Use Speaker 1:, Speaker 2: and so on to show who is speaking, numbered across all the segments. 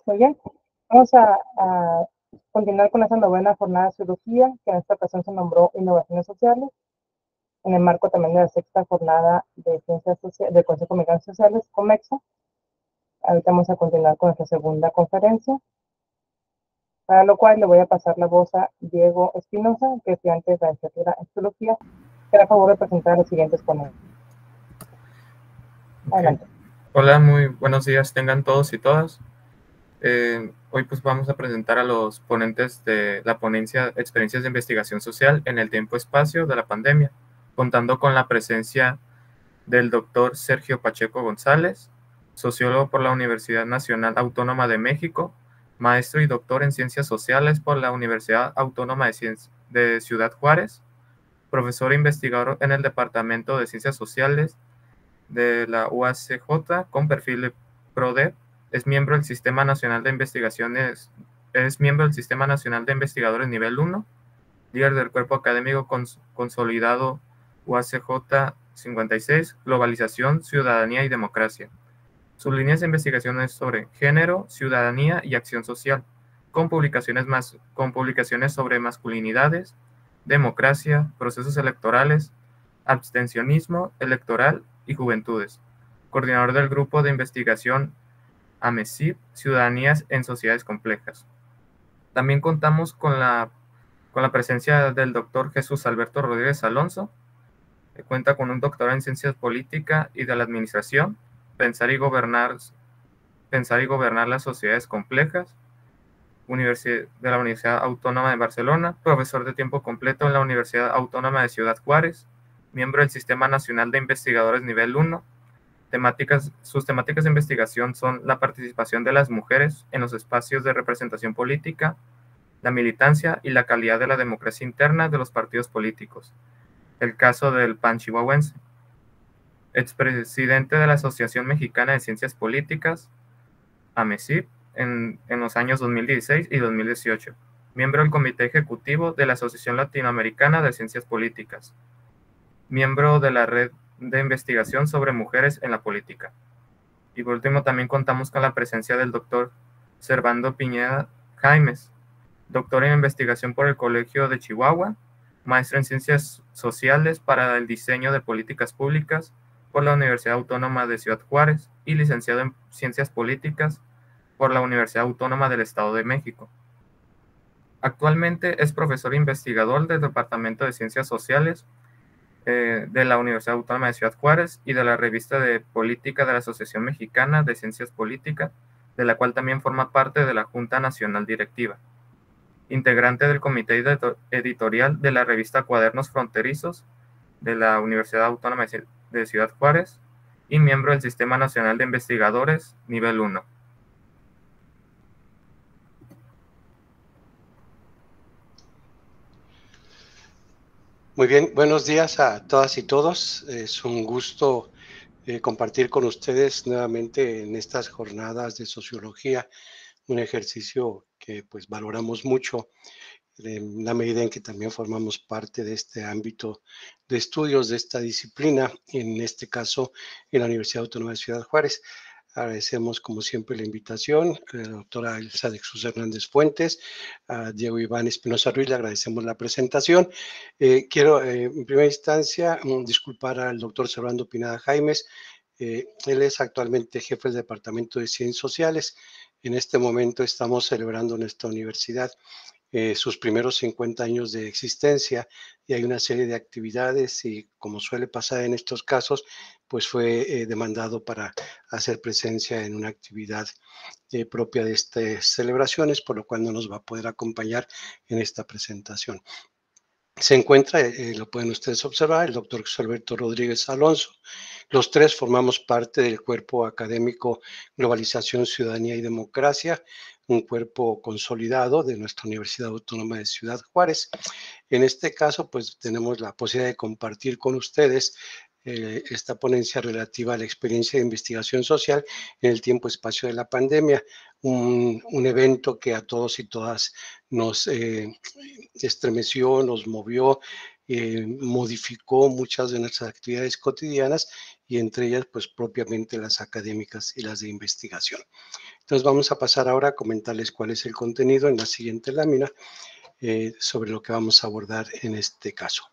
Speaker 1: Muy bien. Vamos a continuar con esa novena jornada de sociología, que en esta ocasión se nombró Innovaciones Sociales, en el marco también de la sexta jornada de Ciencias Sociales, del Consejo Mexicano de Sociales, COMEXO. Ahorita vamos a continuar con nuestra segunda conferencia, para lo cual le voy a pasar la voz a Diego Espinosa, que es estudiante de la licenciatura en Sociología, que hará favor de presentar a los siguientes ponentes. Adelante.
Speaker 2: Hola, muy buenos días tengan todos y todas. Hoy pues vamos a presentar a los ponentes de la ponencia Experiencias de Investigación Social en el Tiempo-Espacio de la Pandemia, contando con la presencia del doctor Sergio Pacheco González, sociólogo por la Universidad Nacional Autónoma de México, maestro y doctor en Ciencias Sociales por la Universidad Autónoma de Ciudad Juárez, profesor e investigador en el Departamento de Ciencias Sociales de la UACJ con perfil de PRODEP. Es miembro del Sistema Nacional de Investigaciones, es miembro del Sistema Nacional de Investigadores Nivel 1, líder del Cuerpo Académico Consolidado UACJ 56, Globalización, Ciudadanía y Democracia. Sus líneas de investigación es sobre género, ciudadanía y acción social, con publicaciones sobre masculinidades, democracia, procesos electorales, abstencionismo electoral y juventudes. Coordinador del grupo de investigación AMECIP, Ciudadanías en Sociedades Complejas. También contamos con la presencia del doctor Jesús Alberto Rodríguez Alonso, que cuenta con un doctorado en Ciencias Políticas y de la Administración, Pensar y Gobernar las Sociedades Complejas, de la Universidad Autónoma de Barcelona, profesor de tiempo completo en la Universidad Autónoma de Ciudad Juárez, miembro del Sistema Nacional de Investigadores Nivel 1. Sus temáticas de investigación son la participación de las mujeres en los espacios de representación política, la militancia y la calidad de la democracia interna de los partidos políticos. El caso del PAN chihuahuense. Expresidente de la Asociación Mexicana de Ciencias Políticas, AMECIP, en los años 2016 y 2018. Miembro del Comité Ejecutivo de la Asociación Latinoamericana de Ciencias Políticas. Miembro de la Red de Investigación sobre Mujeres en la Política. Y por último, también contamos con la presencia del doctor Servando Piñeda Jaimes, doctor en investigación por el Colegio de Chihuahua, maestro en Ciencias Sociales para el Diseño de Políticas Públicas por la Universidad Autónoma de Ciudad Juárez y licenciado en Ciencias Políticas por la Universidad Autónoma del Estado de México. Actualmente es profesor e investigador del Departamento de Ciencias Sociales de la Universidad Autónoma de Ciudad Juárez y de la revista de política de la Asociación Mexicana de Ciencias Políticas, de la cual también forma parte de la Junta Nacional Directiva. Integrante del comité editorial de la revista Cuadernos Fronterizos de la Universidad Autónoma de Ciudad Juárez y miembro del Sistema Nacional de Investigadores Nivel 1.
Speaker 3: Muy bien, buenos días a todas y todos. Es un gusto compartir con ustedes nuevamente en estas jornadas de sociología, un ejercicio que pues valoramos mucho en la medida en que también formamos parte de este ámbito de estudios de esta disciplina, en este caso en la Universidad Autónoma de Ciudad Juárez. Agradecemos, como siempre, la invitación a la doctora Elsa de Jesús Hernández Fuentes, a Diego Iván Espinosa Ruiz, le agradecemos la presentación. Quiero, en primera instancia, disculpar al doctor Servando Pineda Jaimes. Él es actualmente jefe del Departamento de Ciencias Sociales. En este momento estamos celebrando en esta universidad sus primeros 50 años de existencia y hay una serie de actividades y, como suele pasar en estos casos, pues fue demandado para hacer presencia en una actividad propia de estas celebraciones, por lo cual no nos va a poder acompañar en esta presentación. Se encuentra, lo pueden ustedes observar, el doctor José Alberto Rodríguez Alonso. Los tres formamos parte del cuerpo académico Globalización, Ciudadanía y Democracia, un cuerpo consolidado de nuestra Universidad Autónoma de Ciudad Juárez. En este caso, pues tenemos la posibilidad de compartir con ustedes esta ponencia relativa a la experiencia de investigación social en el tiempo-espacio de la pandemia, un evento que a todos y todas nos estremeció, nos movió, modificó muchas de nuestras actividades cotidianas y entre ellas pues propiamente las académicas y las de investigación. Entonces vamos a pasar ahora a comentarles cuál es el contenido en la siguiente lámina sobre lo que vamos a abordar en este caso.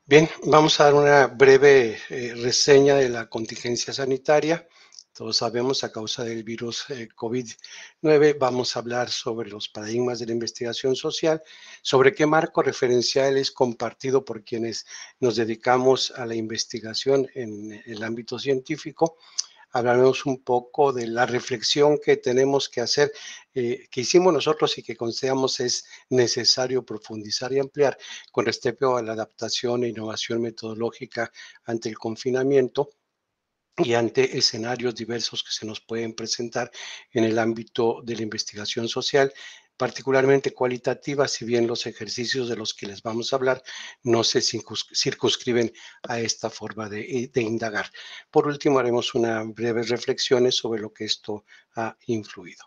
Speaker 3: Bien, vamos a dar una breve reseña de la contingencia sanitaria. Todos sabemos, a causa del virus COVID-19, vamos a hablar sobre los paradigmas de la investigación social, sobre qué marco referencial es compartido por quienes nos dedicamos a la investigación en el ámbito científico. Hablaremos un poco de la reflexión que tenemos que hacer, que hicimos nosotros y que consideramos es necesario profundizar y ampliar con respecto a la adaptación e innovación metodológica ante el confinamiento y ante escenarios diversos que se nos pueden presentar en el ámbito de la investigación social, particularmente cualitativa, si bien los ejercicios de los que les vamos a hablar no se circunscriben a esta forma de indagar. Por último, haremos unas breves reflexiones sobre lo que esto ha influido.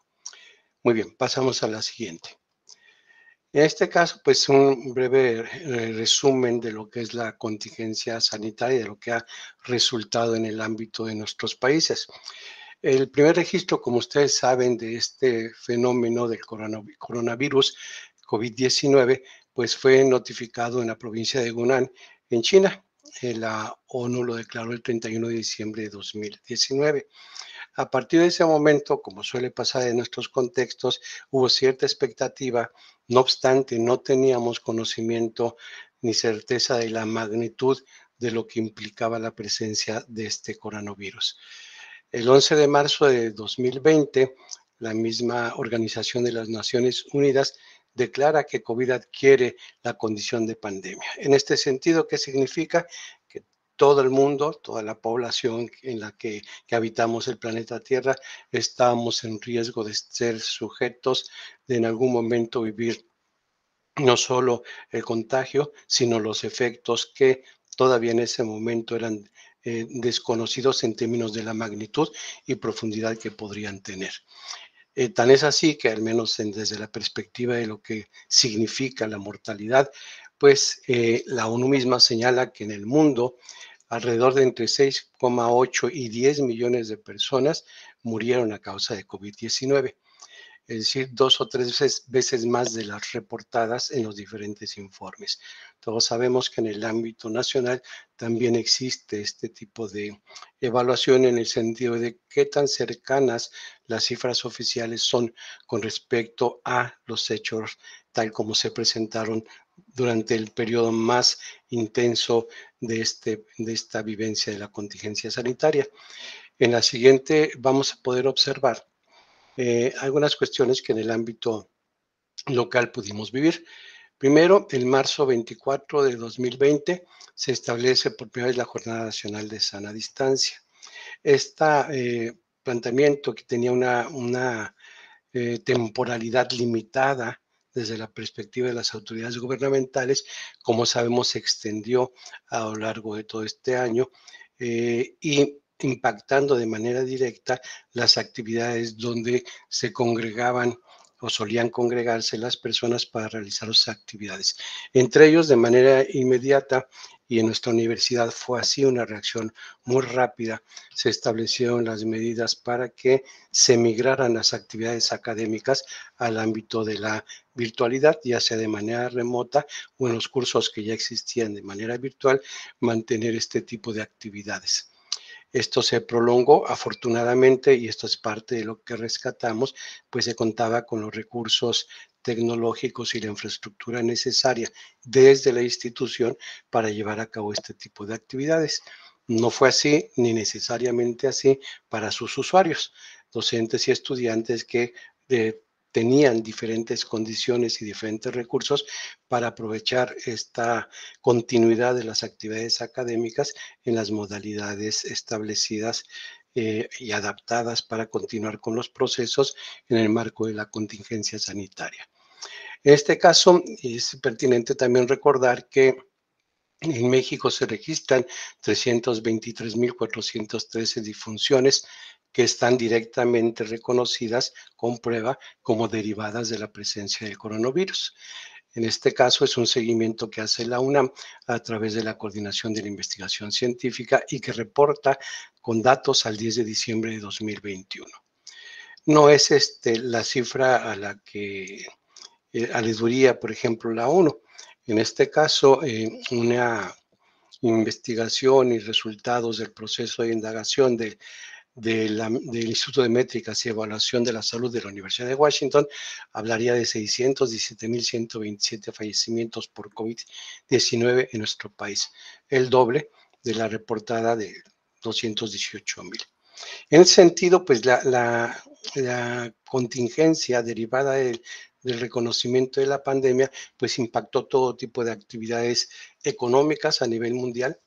Speaker 3: Muy bien, pasamos a la siguiente. En este caso, pues un breve resumen de lo que es la contingencia sanitaria, de lo que ha resultado en el ámbito de nuestros países. El primer registro, como ustedes saben, de este fenómeno del coronavirus COVID-19, pues fue notificado en la provincia de Hunan, en China. La ONU lo declaró el 31 de diciembre de 2019. A partir de ese momento, como suele pasar en nuestros contextos, hubo cierta expectativa. No obstante, no teníamos conocimiento ni certeza de la magnitud de lo que implicaba la presencia de este coronavirus. El 11 de marzo de 2020, la misma Organización de las Naciones Unidas declara que COVID adquiere la condición de pandemia. En este sentido, ¿qué significa? Que todo el mundo, toda la población en la que habitamos el planeta Tierra, estamos en riesgo de ser sujetos de en algún momento vivir no solo el contagio, sino los efectos que todavía en ese momento eran desconocidos en términos de la magnitud y profundidad que podrían tener. Tan es así que al menos desde la perspectiva de lo que significa la mortalidad, pues la ONU misma señala que en el mundo alrededor de entre 6,8 y 10 millones de personas murieron a causa de COVID-19. Es decir, 2 o 3 veces más de las reportadas en los diferentes informes. Todos sabemos que en el ámbito nacional también existe este tipo de evaluación en el sentido de qué tan cercanas las cifras oficiales son con respecto a los hechos tal como se presentaron durante el periodo más intenso de esta vivencia de la contingencia sanitaria. En la siguiente vamos a poder observar algunas cuestiones que en el ámbito local pudimos vivir. Primero, el marzo 24 de 2020 se establece por primera vez la Jornada Nacional de Sana Distancia. Este planteamiento que tenía una temporalidad limitada desde la perspectiva de las autoridades gubernamentales, como sabemos, se extendió a lo largo de todo este año y impactando de manera directa las actividades donde se congregaban o solían congregarse las personas para realizar sus actividades. Entre ellos, de manera inmediata, y en nuestra universidad fue así una reacción muy rápida, se establecieron las medidas para que se migraran las actividades académicas al ámbito de la virtualidad, ya sea de manera remota o en los cursos que ya existían de manera virtual, mantener este tipo de actividades. Esto se prolongó afortunadamente y esto es parte de lo que rescatamos, pues se contaba con los recursos tecnológicos y la infraestructura necesaria desde la institución para llevar a cabo este tipo de actividades. No fue así ni necesariamente así para sus usuarios, docentes y estudiantes que tenían diferentes condiciones y diferentes recursos para aprovechar esta continuidad de las actividades académicas en las modalidades establecidas y adaptadas para continuar con los procesos en el marco de la contingencia sanitaria. En este caso, es pertinente también recordar que en México se registran 323.413 disfunciones que están directamente reconocidas con prueba como derivadas de la presencia del coronavirus. En este caso es un seguimiento que hace la UNAM a través de la Coordinación de la Investigación Científica y que reporta con datos al 10 de diciembre de 2021. No es la cifra a la que aludiría, por ejemplo, la ONU. En este caso, una investigación y resultados del proceso de indagación del Instituto de Métricas y Evaluación de la Salud de la Universidad de Washington hablaría de 617.127 fallecimientos por COVID-19 en nuestro país, el doble de la reportada de 218.000. En ese sentido, pues la contingencia derivada del reconocimiento de la pandemia, pues impactó todo tipo de actividades económicas a nivel mundial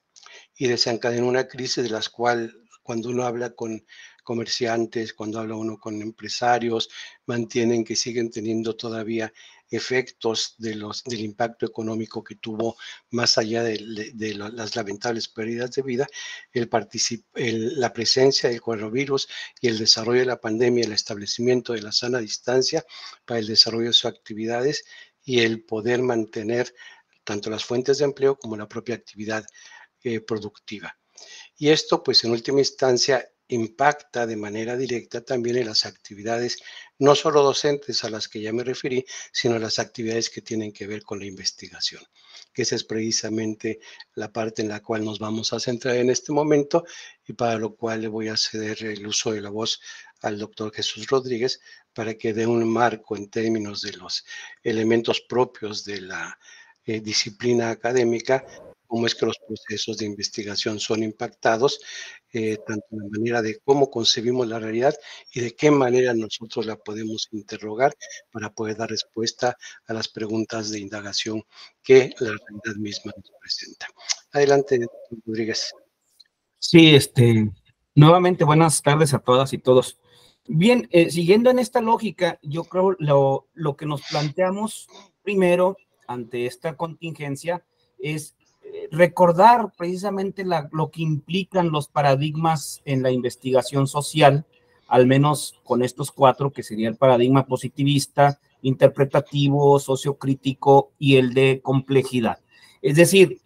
Speaker 3: y desencadenó una crisis de las cuales cuando uno habla con comerciantes, cuando habla uno con empresarios, mantienen que siguen teniendo todavía efectos del impacto económico que tuvo más allá de las lamentables pérdidas de vida, la presencia del coronavirus y el desarrollo de la pandemia, el establecimiento de la sana distancia para el desarrollo de sus actividades y el poder mantener tanto las fuentes de empleo como la propia actividad productiva. Y esto, pues en última instancia, impacta de manera directa también en las actividades, no solo docentes a las que ya me referí, sino las actividades que tienen que ver con la investigación, que esa es precisamente la parte en la cual nos vamos a centrar en este momento y para lo cual le voy a ceder el uso de la voz al doctor Jesús Rodríguez para que dé un marco en términos de los elementos propios de la disciplina académica, cómo es que los procesos de investigación son impactados, tanto en la manera de cómo concebimos la realidad y de qué manera nosotros la podemos interrogar para poder dar respuesta a las preguntas de indagación que la realidad misma nos presenta. Adelante, doctor Rodríguez.
Speaker 4: Sí, nuevamente buenas tardes a todas y todos. Bien, siguiendo en esta lógica, yo creo lo que nos planteamos primero ante esta contingencia es recordar precisamente lo que implican los paradigmas en la investigación social, al menos con estos cuatro, que sería el paradigma positivista, interpretativo, sociocrítico y el de complejidad. Es decir,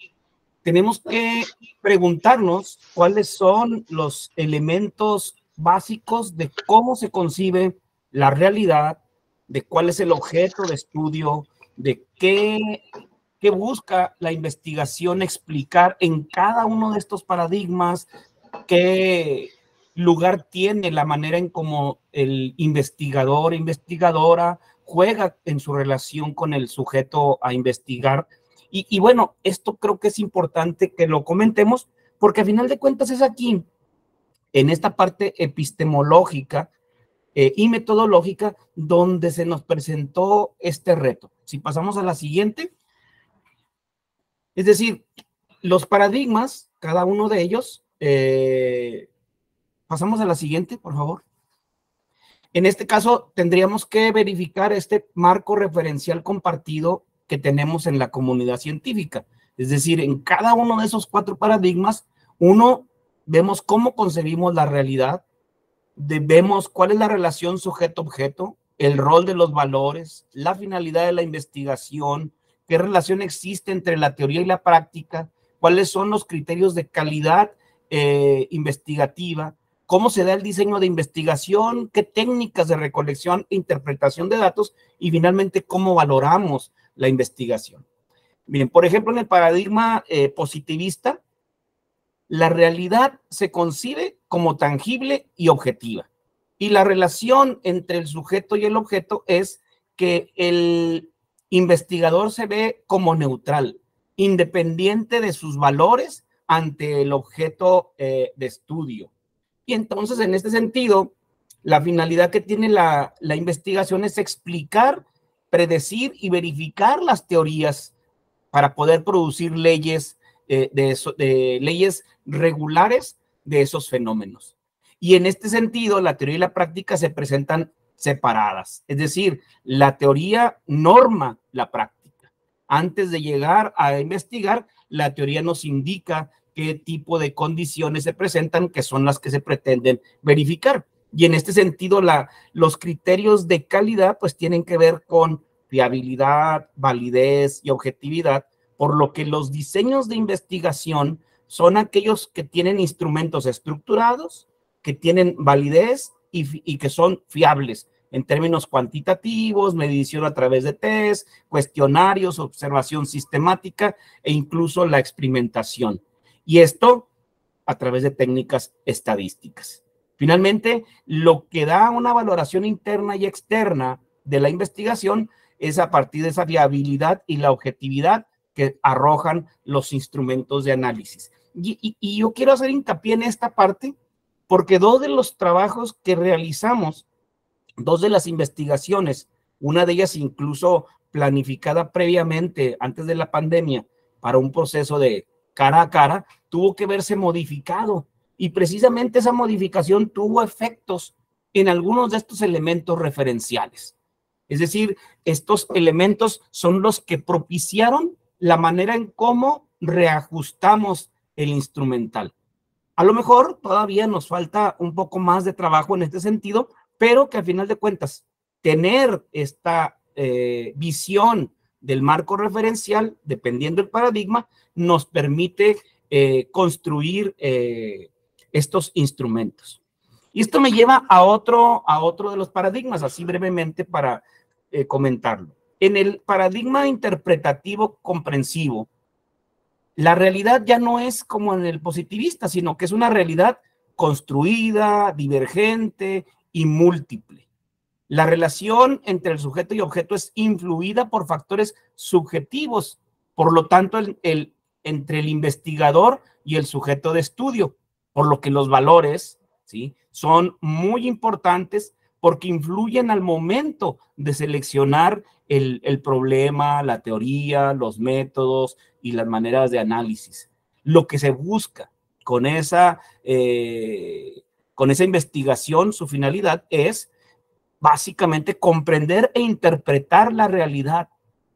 Speaker 4: tenemos que preguntarnos cuáles son los elementos básicos de cómo se concibe la realidad, de cuál es el objeto de estudio, de qué busca la investigación explicar en cada uno de estos paradigmas, qué lugar tiene la manera en cómo el investigador, investigadora juega en su relación con el sujeto a investigar. Y bueno, esto creo que es importante que lo comentemos porque a final de cuentas es aquí, en esta parte epistemológica y metodológica, donde se nos presentó este reto. Si pasamos a la siguiente. Es decir, los paradigmas, cada uno de ellos, pasamos a la siguiente, por favor. En este caso, tendríamos que verificar este marco referencial compartido que tenemos en la comunidad científica. Es decir, en cada uno de esos cuatro paradigmas, vemos cómo concebimos la realidad, vemos cuál es la relación sujeto-objeto, el rol de los valores, la finalidad de la investigación, qué relación existe entre la teoría y la práctica, cuáles son los criterios de calidad investigativa, cómo se da el diseño de investigación, qué técnicas de recolección e interpretación de datos y finalmente cómo valoramos la investigación. Miren, por ejemplo, en el paradigma positivista, la realidad se concibe como tangible y objetiva. Y la relación entre el sujeto y el objeto es que el investigador se ve como neutral, independiente de sus valores ante el objeto de estudio. Y entonces, en este sentido, la finalidad que tiene la investigación es explicar, predecir y verificar las teorías para poder producir leyes, leyes regulares de esos fenómenos. Y en este sentido, la teoría y la práctica se presentan separadas. Es decir, la teoría norma la práctica. Antes de llegar a investigar, la teoría nos indica qué tipo de condiciones se presentan, que son las que se pretenden verificar. Y en este sentido, los criterios de calidad pues tienen que ver con fiabilidad, validez y objetividad, por lo que los diseños de investigación son aquellos que tienen instrumentos estructurados, que tienen validez y que son fiables en términos cuantitativos, medición a través de test, cuestionarios, observación sistemática e incluso la experimentación. Y esto a través de técnicas estadísticas. Finalmente, lo que da una valoración interna y externa de la investigación es a partir de esa fiabilidad y la objetividad que arrojan los instrumentos de análisis. Y yo quiero hacer hincapié en esta parte porque dos de los trabajos que realizamos, dos de las investigaciones, una de ellas incluso planificada previamente antes de la pandemia para un proceso de cara a cara, tuvo que verse modificado y precisamente esa modificación tuvo efectos en algunos de estos elementos referenciales. Es decir, estos elementos son los que propiciaron la manera en cómo reajustamos el instrumental. A lo mejor todavía nos falta un poco más de trabajo en este sentido, pero que al final de cuentas, tener esta visión del marco referencial, dependiendo del paradigma, nos permite construir estos instrumentos. Y esto me lleva a otro de los paradigmas, así brevemente para comentarlo. En el paradigma interpretativo comprensivo, la realidad ya no es como en el positivista, sino que es una realidad construida, divergente y múltiple. La relación entre el sujeto y objeto es influida por factores subjetivos, por lo tanto, entre el investigador y el sujeto de estudio, por lo que los valores, ¿sí?, son muy importantes porque influyen al momento de seleccionar el problema, la teoría, los métodos y las maneras de análisis. Lo que se busca con esa investigación, su finalidad es básicamente comprender e interpretar la realidad,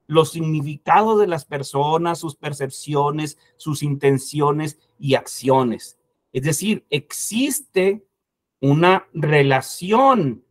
Speaker 4: los significados de las personas, sus percepciones, sus intenciones y acciones. Es decir, existe una relación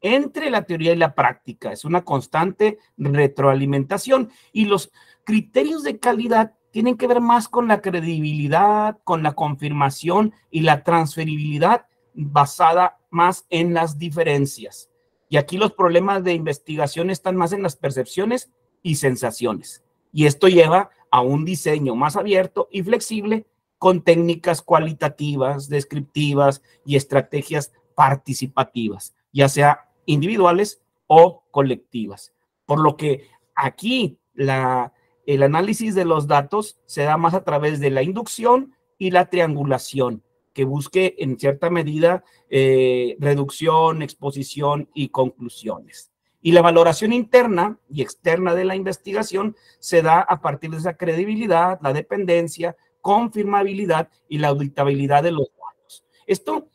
Speaker 4: entre la teoría y la práctica, es una constante retroalimentación y los criterios de calidad tienen que ver más con la credibilidad, con la confirmación y la transferibilidad basada más en las diferencias. Y aquí los problemas de investigación están más en las percepciones y sensaciones. Y esto lleva a un diseño más abierto y flexible con técnicas cualitativas, descriptivas y estrategias participativas, ya sea individuales o colectivas. Por lo que aquí el análisis de los datos se da más a través de la inducción y la triangulación, que busque en cierta medida reducción, exposición y conclusiones. Y la valoración interna y externa de la investigación se da a partir de esa credibilidad, la dependencia, confirmabilidad y la auditabilidad de los datos. Esto,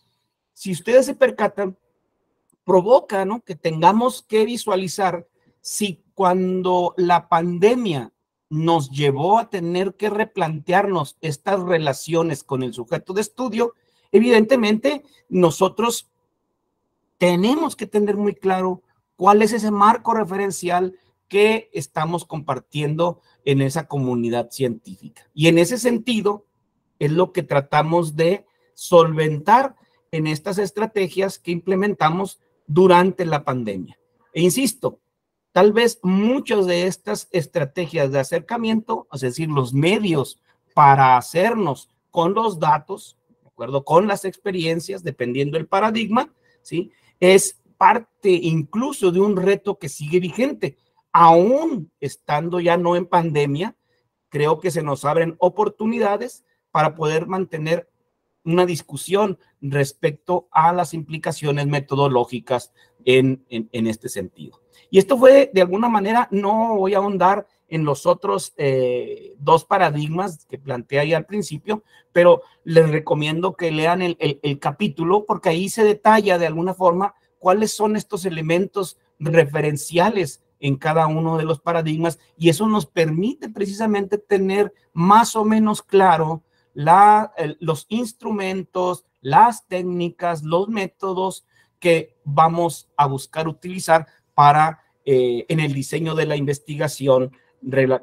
Speaker 4: si ustedes se percatan, provoca, ¿no?, que tengamos que visualizar si cuando la pandemia nos llevó a tener que replantearnos estas relaciones con el sujeto de estudio, evidentemente nosotros tenemos que tener muy claro cuál es ese marco referencial que estamos compartiendo en esa comunidad científica. Y en ese sentido es lo que tratamos de solventar en estas estrategias que implementamos durante la pandemia. E insisto, tal vez muchas de estas estrategias de acercamiento, es decir, los medios para hacernos con los datos, de acuerdo con las experiencias, dependiendo del paradigma, ¿sí?, es parte incluso de un reto que sigue vigente. Aún estando ya no en pandemia, creo que se nos abren oportunidades para poder mantener una discusión respecto a las implicaciones metodológicas en este sentido. Y esto fue, de alguna manera, no voy a ahondar en los otros dos paradigmas que planteé ahí al principio, pero les recomiendo que lean el capítulo, porque ahí se detalla de alguna forma cuáles son estos elementos referenciales en cada uno de los paradigmas, y eso nos permite precisamente tener más o menos claro los instrumentos, las técnicas, los métodos que vamos a buscar utilizar para en el diseño de la investigación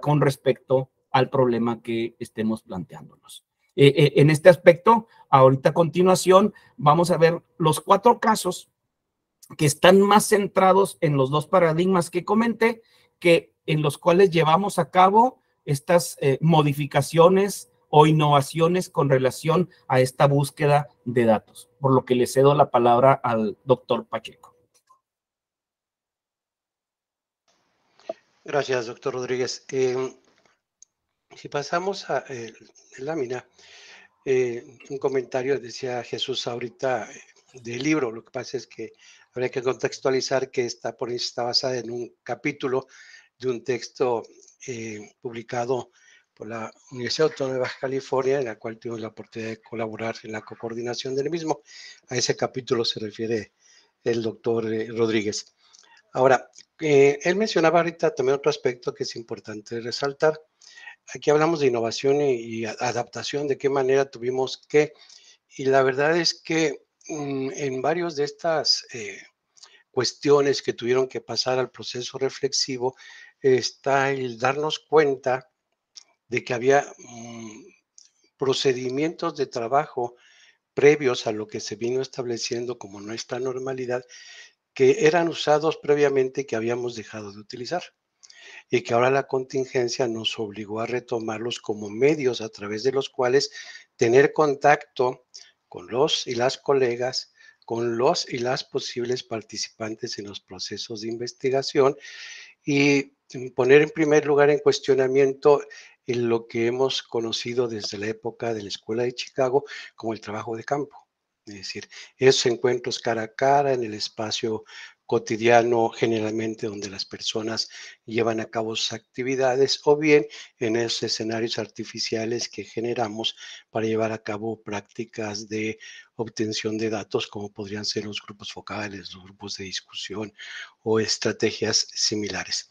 Speaker 4: con respecto al problema que estemos planteándonos. En este aspecto, ahorita a continuación, vamos a ver los 4 casos que están más centrados en los 2 paradigmas que comenté, que en los cuales llevamos a cabo estas modificaciones o innovaciones con relación a esta búsqueda de datos, por lo que le cedo la palabra al doctor Pacheco.
Speaker 3: Gracias, doctor Rodríguez. Si pasamos a lámina, un comentario, decía Jesús ahorita del libro, lo que pasa es que habría que contextualizar que esta ponencia está basada en un capítulo de un texto publicado por la Universidad Autónoma de Baja California, en la cual tuvimos la oportunidad de colaborar en la coordinación del mismo. A ese capítulo se refiere el doctor Rodríguez. Ahora, él mencionaba ahorita también otro aspecto que es importante resaltar. Aquí hablamos de innovación y adaptación, de qué manera tuvimos que, y la verdad es que en varios de estas cuestiones que tuvieron que pasar al proceso reflexivo está el darnos cuenta de que había procedimientos de trabajo previos a lo que se vino estableciendo como nuestra normalidad, que eran usados previamente y que habíamos dejado de utilizar, y que ahora la contingencia nos obligó a retomarlos como medios a través de los cuales tener contacto con los y las colegas, con los y las posibles participantes en los procesos de investigación, y poner en primer lugar en cuestionamiento en lo que hemos conocido desde la época de la Escuela de Chicago como el trabajo de campo. Es decir, esos encuentros cara a cara en el espacio cotidiano, generalmente donde las personas llevan a cabo sus actividades, o bien en esos escenarios artificiales que generamos para llevar a cabo prácticas de obtención de datos, como podrían ser los grupos focales, los grupos de discusión o estrategias similares.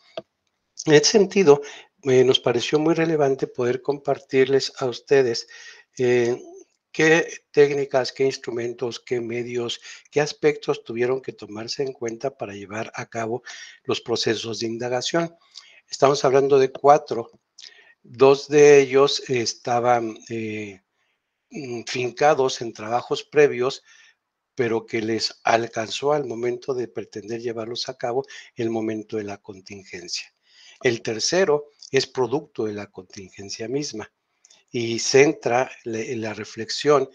Speaker 3: En ese sentido, nos pareció muy relevante poder compartirles a ustedes qué técnicas, qué instrumentos, qué medios, qué aspectos tuvieron que tomarse en cuenta para llevar a cabo los procesos de indagación. Estamos hablando de 4. 2 de ellos estaban fincados en trabajos previos, pero que les alcanzó al momento de pretender llevarlos a cabo el momento de la contingencia. El tercero es producto de la contingencia misma y centra la reflexión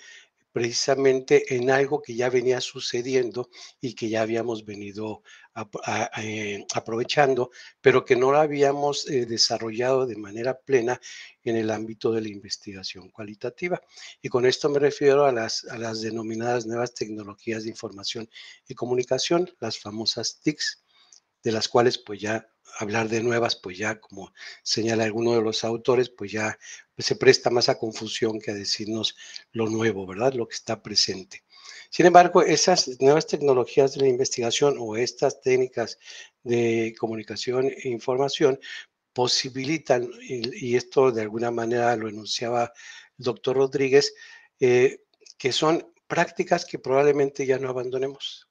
Speaker 3: precisamente en algo que ya venía sucediendo y que ya habíamos venido aprovechando, pero que no lo habíamos desarrollado de manera plena en el ámbito de la investigación cualitativa. Y con esto me refiero a las denominadas nuevas tecnologías de información y comunicación, las famosas TICs, de las cuales pues ya hablar de nuevas, pues ya como señala alguno de los autores, pues ya pues se presta más a confusión que a decirnos lo nuevo, ¿verdad? Lo que está presente. Sin embargo, esas nuevas tecnologías de la investigación o estas técnicas de comunicación e información posibilitan, y esto de alguna manera lo enunciaba el doctor Rodríguez, que son prácticas que probablemente ya no abandonemos,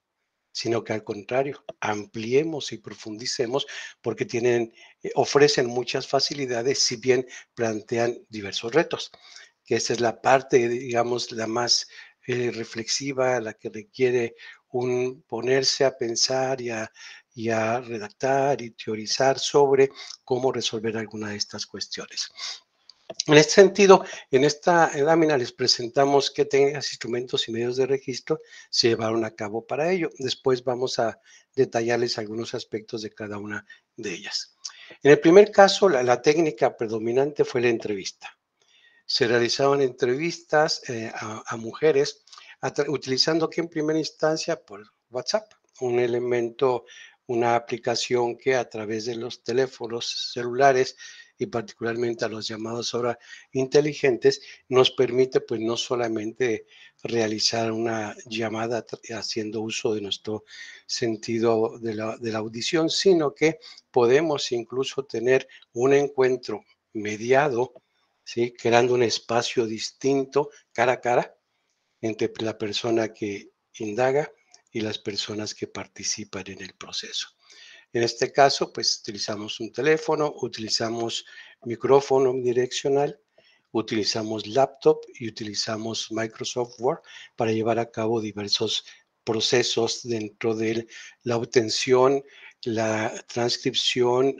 Speaker 3: sino que al contrario, ampliemos y profundicemos porque ofrecen muchas facilidades, si bien plantean diversos retos, que esa es la parte, digamos, la más reflexiva, la que requiere ponerse a pensar y a redactar y teorizar sobre cómo resolver alguna de estas cuestiones. En este sentido, en esta lámina les presentamos qué técnicas, instrumentos y medios de registro se llevaron a cabo para ello. Después vamos a detallarles algunos aspectos de cada una de ellas. En el primer caso, la técnica predominante fue la entrevista. Se realizaban entrevistas a mujeres utilizando aquí en primera instancia por WhatsApp, un elemento, una aplicación que a través de los teléfonos celulares y particularmente a los llamados ahora inteligentes, nos permite pues no solamente realizar una llamada haciendo uso de nuestro sentido de la audición, sino que podemos incluso tener un encuentro mediado, ¿sí? Creando un espacio distinto cara a cara entre la persona que indaga y las personas que participan en el proceso. En este caso, pues utilizamos un teléfono, utilizamos micrófono bidireccional, utilizamos laptop y utilizamos Microsoft Word para llevar a cabo diversos procesos dentro de la obtención, la transcripción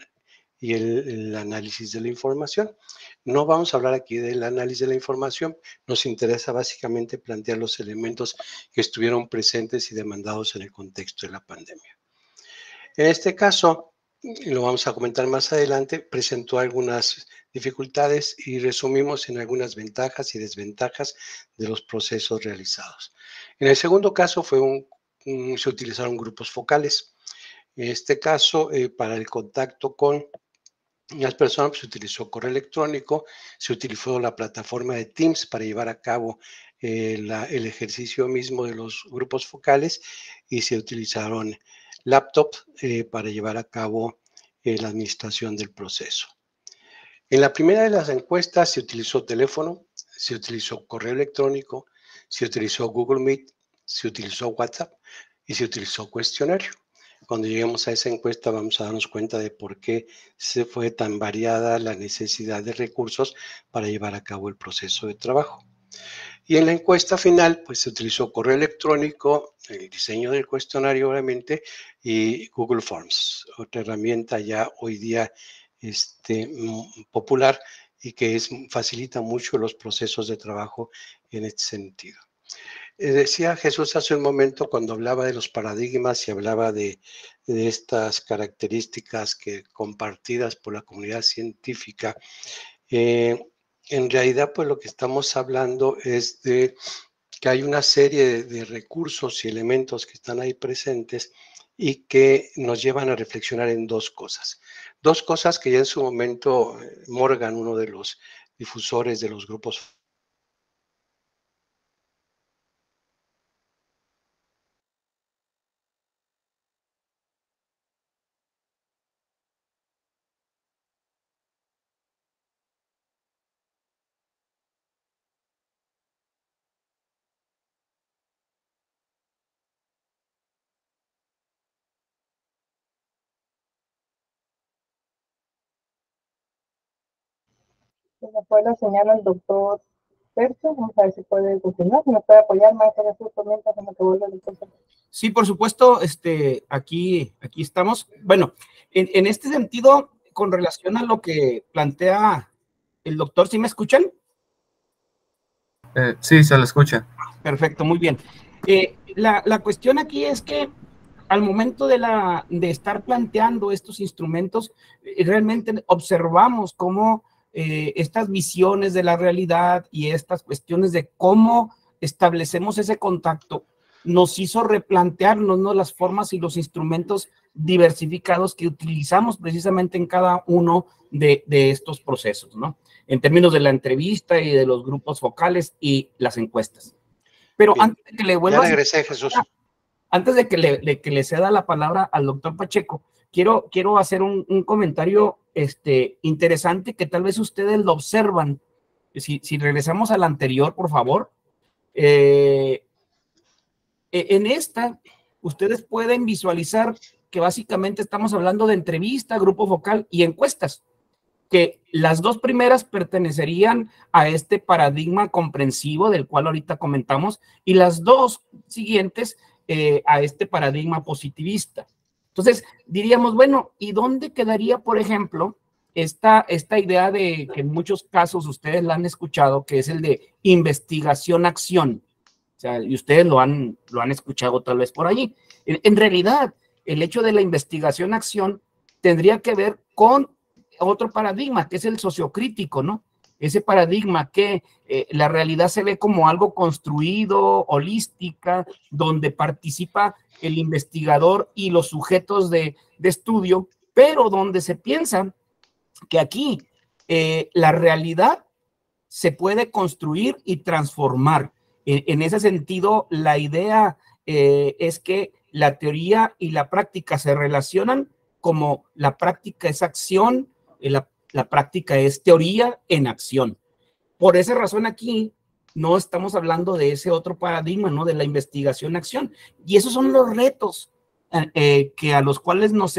Speaker 3: y el análisis de la información. No vamos a hablar aquí del análisis de la información, nos interesa básicamente plantear los elementos que estuvieron presentes y demandados en el contexto de la pandemia. En este caso, lo vamos a comentar más adelante, presentó algunas dificultades y resumimos en algunas ventajas y desventajas de los procesos realizados. En el segundo caso se utilizaron grupos focales. En este caso, para el contacto con las personas, pues, se utilizó correo electrónico, se utilizó la plataforma de Teams para llevar a cabo el ejercicio mismo de los grupos focales y se utilizaron laptop para llevar a cabo la administración del proceso. En la primera de las encuestas se utilizó teléfono, se utilizó correo electrónico, se utilizó Google Meet, se utilizó WhatsApp y se utilizó cuestionario. Cuando lleguemos a esa encuesta vamos a darnos cuenta de por qué se fue tan variada la necesidad de recursos para llevar a cabo el proceso de trabajo. Y en la encuesta final, pues se utilizó correo electrónico, el diseño del cuestionario obviamente, y Google Forms, otra herramienta ya hoy día popular y que facilita mucho los procesos de trabajo en este sentido. Decía Jesús hace un momento cuando hablaba de los paradigmas y hablaba de estas características compartidas por la comunidad científica. En realidad, pues lo que estamos hablando es de que hay una serie de recursos y elementos que están ahí presentes y que nos llevan a reflexionar en dos cosas. Dos cosas que ya en su momento Morgan, uno de los difusores de los grupos
Speaker 1: Se me fue la señal al doctor Sergio. Vamos a ver si puede continuar, si nos puede apoyar más en este momento en lo que vuelve el doctor Sergio.
Speaker 4: Sí, por supuesto, aquí estamos. Bueno, en este sentido, con relación a lo que plantea el doctor, ¿sí me escuchan?
Speaker 2: Sí, se lo escucha.
Speaker 4: Perfecto, muy bien. La cuestión aquí es que al momento de estar planteando estos instrumentos, realmente observamos cómo estas visiones de la realidad y estas cuestiones de cómo establecemos ese contacto nos hizo replantearnos, ¿no?, las formas y los instrumentos diversificados que utilizamos precisamente en cada uno de estos procesos, ¿no? En términos de la entrevista y de los grupos focales y las encuestas. Pero bien, antes de que le vuelva...
Speaker 3: Ya regresé, Jesús.
Speaker 4: Antes de que le ceda la palabra al doctor Pacheco, quiero hacer un comentario interesante que tal vez ustedes lo observan. Si regresamos al anterior, por favor. En esta, ustedes pueden visualizar que básicamente estamos hablando de entrevista, grupo focal y encuestas, que las dos primeras pertenecerían a este paradigma comprensivo del cual ahorita comentamos y las dos siguientes a este paradigma positivista. Entonces, diríamos, bueno, ¿y dónde quedaría, por ejemplo, esta idea de que en muchos casos ustedes la han escuchado, que es el de investigación-acción? O sea, y ustedes lo han escuchado tal vez por allí. En realidad, el hecho de la investigación-acción tendría que ver con otro paradigma, que es el sociocrítico, ¿no? Ese paradigma que la realidad se ve como algo construido, holística, donde participa el investigador y los sujetos de estudio, pero donde se piensa que aquí la realidad se puede construir y transformar. En ese sentido, la idea es que la teoría y la práctica se relacionan como la práctica es acción, la práctica es teoría en acción. Por esa razón aquí no estamos hablando de ese otro paradigma, ¿no?, de la investigación-acción. Y esos son los retos que a los cuales nos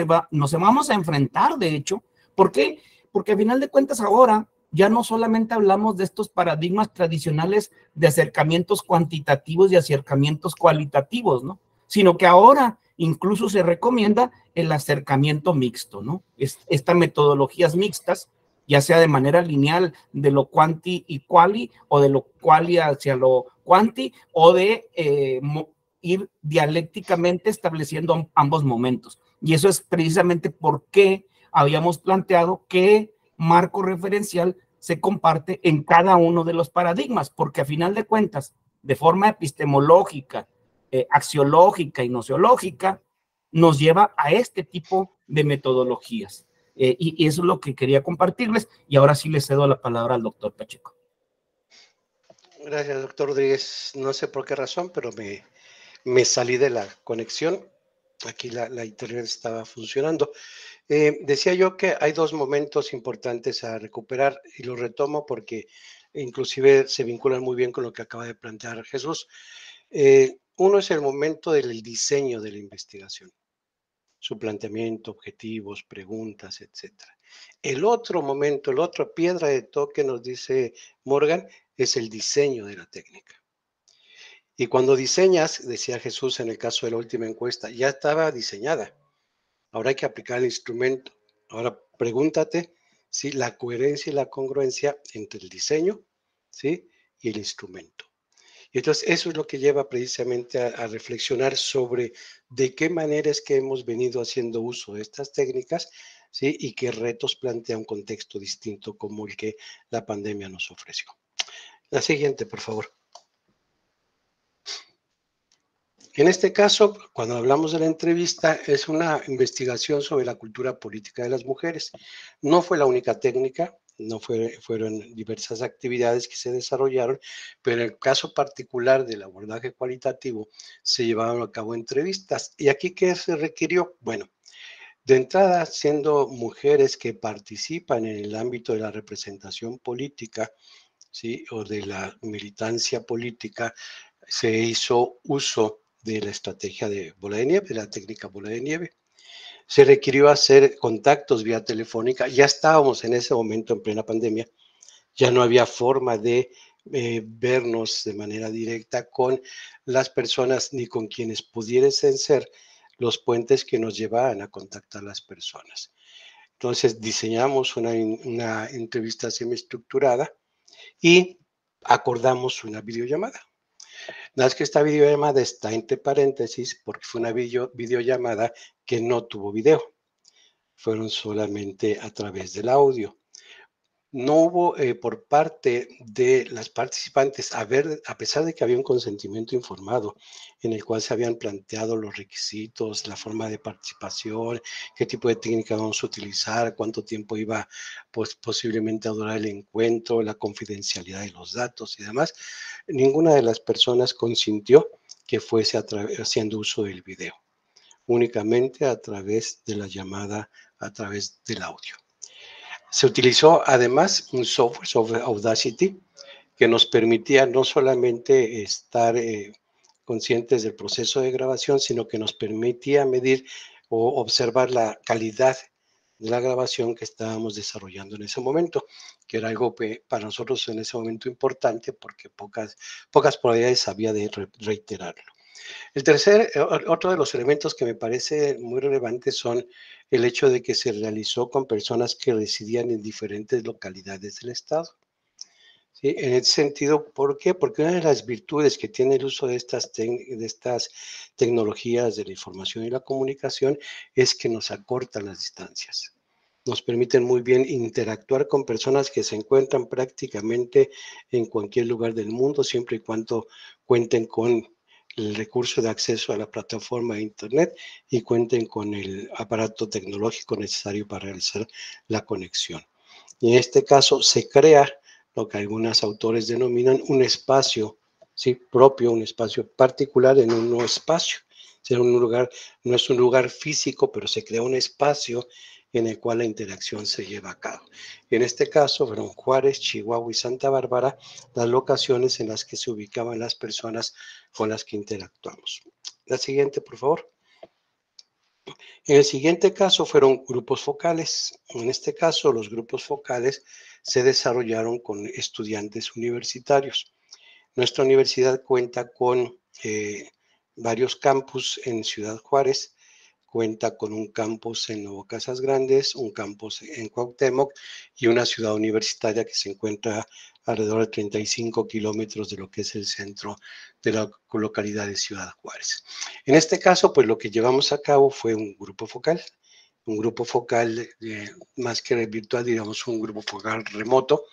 Speaker 4: vamos a enfrentar, de hecho. ¿Por qué? Porque al final de cuentas ahora ya no solamente hablamos de estos paradigmas tradicionales de acercamientos cuantitativos y acercamientos cualitativos, ¿no? Sino que ahora incluso se recomienda el acercamiento mixto, ¿no? Estas metodologías mixtas, ya sea de manera lineal, de lo quanti y quali, o de lo quali hacia lo quanti, o de ir dialécticamente estableciendo ambos momentos. Y eso es precisamente por qué habíamos planteado que marco referencial se comparte en cada uno de los paradigmas, porque a final de cuentas, de forma epistemológica, axiológica y nociológica, nos lleva a este tipo de metodologías. Y eso es lo que quería compartirles, y ahora sí le cedo la palabra al doctor Pacheco.
Speaker 3: Gracias, doctor Rodríguez. No sé por qué razón, pero me salí de la conexión. Aquí la internet estaba funcionando. Decía yo que hay dos momentos importantes a recuperar y lo retomo porque inclusive se vinculan muy bien con lo que acaba de plantear Jesús. Uno es el momento del diseño de la investigación, su planteamiento, objetivos, preguntas, etcétera. El otro momento, el otro piedra de toque, nos dice Morgan, es el diseño de la técnica. Y cuando diseñas, decía Jesús en el caso de la última encuesta, ya estaba diseñada. Ahora hay que aplicar el instrumento. Ahora pregúntate si la coherencia y la congruencia entre el diseño, ¿sí?, y el instrumento. Y entonces eso es lo que lleva precisamente a reflexionar sobre de qué manera es que hemos venido haciendo uso de estas técnicas, ¿sí?, y qué retos plantea un contexto distinto como el que la pandemia nos ofreció. La siguiente, por favor. En este caso, cuando hablamos de la entrevista, es una investigación sobre la cultura política de las mujeres. No fue la única técnica, fueron diversas actividades que se desarrollaron, pero en el caso particular del abordaje cualitativo se llevaron a cabo entrevistas. ¿Y aquí qué se requirió? Bueno, de entrada, siendo mujeres que participan en el ámbito de la representación política, ¿sí?, o de la militancia política, se hizo uso de la estrategia de bola de nieve, de la técnica bola de nieve. Se requirió hacer contactos vía telefónica. Ya estábamos en ese momento en plena pandemia. Ya no había forma de vernos de manera directa con las personas ni con quienes pudiesen ser los puentes que nos llevaban a contactar a las personas. Entonces diseñamos una entrevista semiestructurada y acordamos una videollamada. Nada más que esta videollamada está entre paréntesis porque fue una videollamada que no tuvo video. Fueron solamente a través del audio. No hubo por parte de las participantes, a pesar de que había un consentimiento informado en el cual se habían planteado los requisitos, la forma de participación, qué tipo de técnica vamos a utilizar, cuánto tiempo iba posiblemente a durar el encuentro, la confidencialidad de los datos y demás, ninguna de las personas consintió que fuese haciendo uso del video, únicamente a través de la llamada, a través del audio. Se utilizó además un software Audacity, que nos permitía no solamente estar conscientes del proceso de grabación, sino que nos permitía medir o observar la calidad de la grabación que estábamos desarrollando en ese momento, que era algo para nosotros en ese momento importante porque pocas probabilidades había de reiterarlo. Otro de los elementos que me parece muy relevante son el hecho de que se realizó con personas que residían en diferentes localidades del estado. ¿Sí? En ese sentido, ¿por qué? Porque una de las virtudes que tiene el uso de estas tecnologías de la información y la comunicación es que nos acortan las distancias. Nos permiten muy bien interactuar con personas que se encuentran prácticamente en cualquier lugar del mundo, siempre y cuando cuenten con el recurso de acceso a la plataforma de Internet y cuenten con el aparato tecnológico necesario para realizar la conexión. Y en este caso se crea lo que algunos autores denominan un espacio, ¿sí?, propio, un espacio particular en un nuevo espacio. O sea, no es un lugar físico, pero se crea un espacio en el cual la interacción se lleva a cabo. En este caso fueron Juárez, Chihuahua y Santa Bárbara las locaciones en las que se ubicaban las personas con las que interactuamos. La siguiente, por favor. En el siguiente caso fueron grupos focales. En este caso, los grupos focales se desarrollaron con estudiantes universitarios. Nuestra universidad cuenta con varios campus en Ciudad Juárez, cuenta con un campus en Nuevo Casas Grandes, un campus en Cuauhtémoc y una ciudad universitaria que se encuentra alrededor de 35 kilómetros de lo que es el centro de la localidad de Ciudad Juárez. En este caso, pues lo que llevamos a cabo fue un grupo focal más que virtual, digamos un grupo focal remoto,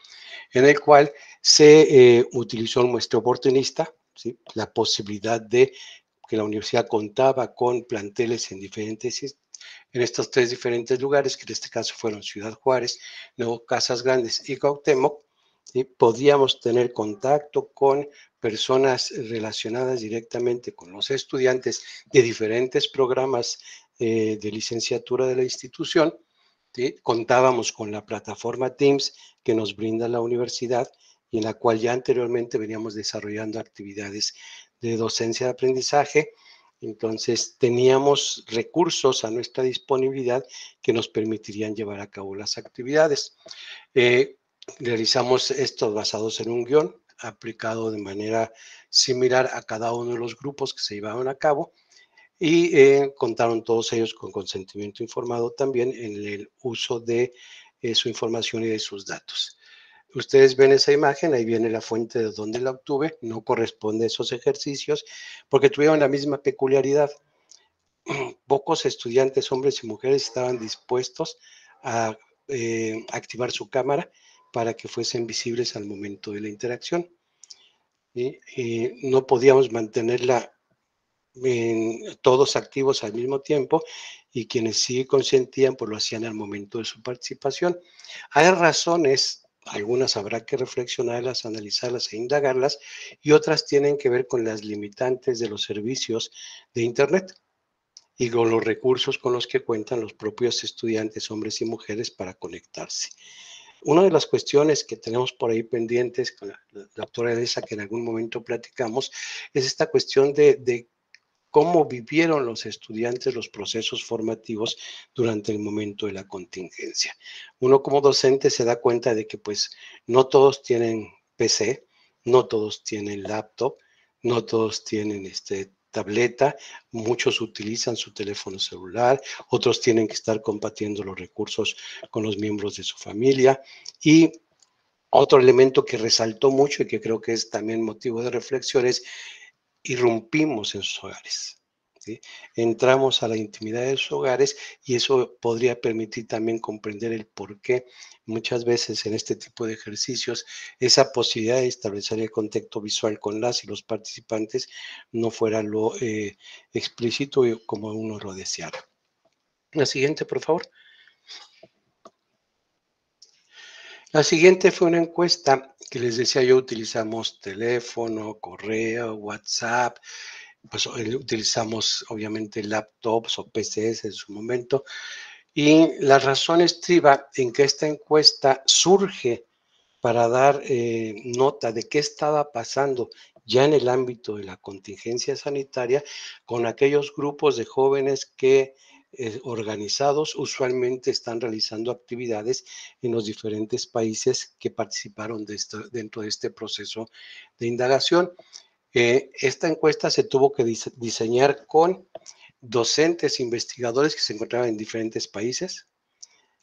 Speaker 3: en el cual se utilizó el muestreo oportunista, ¿sí? La posibilidad de que la universidad contaba con planteles en estos 3 diferentes lugares, que en este caso fueron Ciudad Juárez, Nuevo Casas Grandes y Cuauhtémoc, ¿sí? Podíamos tener contacto con personas relacionadas directamente con los estudiantes de diferentes programas de licenciatura de la institución, ¿sí? Contábamos con la plataforma Teams que nos brinda la universidad y en la cual ya anteriormente veníamos desarrollando actividades de docencia de aprendizaje. Entonces teníamos recursos a nuestra disponibilidad que nos permitirían llevar a cabo las actividades. Realizamos esto basados en un guión aplicado de manera similar a cada uno de los grupos que se llevaban a cabo y contaron todos ellos con consentimiento informado también en el uso de su información y de sus datos. Ustedes ven esa imagen, ahí viene la fuente de donde la obtuve, no corresponde a esos ejercicios porque tuvieron la misma peculiaridad. Pocos estudiantes, hombres y mujeres, estaban dispuestos a activar su cámara para que fuesen visibles al momento de la interacción. No podíamos mantenerla todos activos al mismo tiempo y quienes sí consentían pues lo hacían al momento de su participación. Hay razones, algunas habrá que reflexionarlas, analizarlas e indagarlas y otras tienen que ver con las limitantes de los servicios de Internet y con los recursos con los que cuentan los propios estudiantes, hombres y mujeres, para conectarse. Una de las cuestiones que tenemos por ahí pendientes con la doctora Elisa, que en algún momento platicamos, es esta cuestión de cómo vivieron los estudiantes los procesos formativos durante el momento de la contingencia. Uno como docente se da cuenta de que pues no todos tienen PC, no todos tienen laptop, no todos tienen tableta, muchos utilizan su teléfono celular, otros tienen que estar compartiendo los recursos con los miembros de su familia y otro elemento que resaltó mucho y que creo que es también motivo de reflexión es irrumpimos en sus hogares. ¿Sí? Entramos a la intimidad de sus hogares y eso podría permitir también comprender el por qué muchas veces en este tipo de ejercicios esa posibilidad de establecer el contacto visual con las y los participantes no fuera lo explícito como uno lo deseara. La siguiente, por favor. La siguiente fue una encuesta que les decía yo, utilizamos teléfono, correo, WhatsApp, pues utilizamos obviamente laptops o PCs en su momento y la razón estriba en que esta encuesta surge para dar nota de qué estaba pasando ya en el ámbito de la contingencia sanitaria con aquellos grupos de jóvenes que organizados usualmente están realizando actividades en los diferentes países que participaron dentro de este proceso de indagación. Esta encuesta se tuvo que diseñar con docentes investigadores que se encontraban en diferentes países,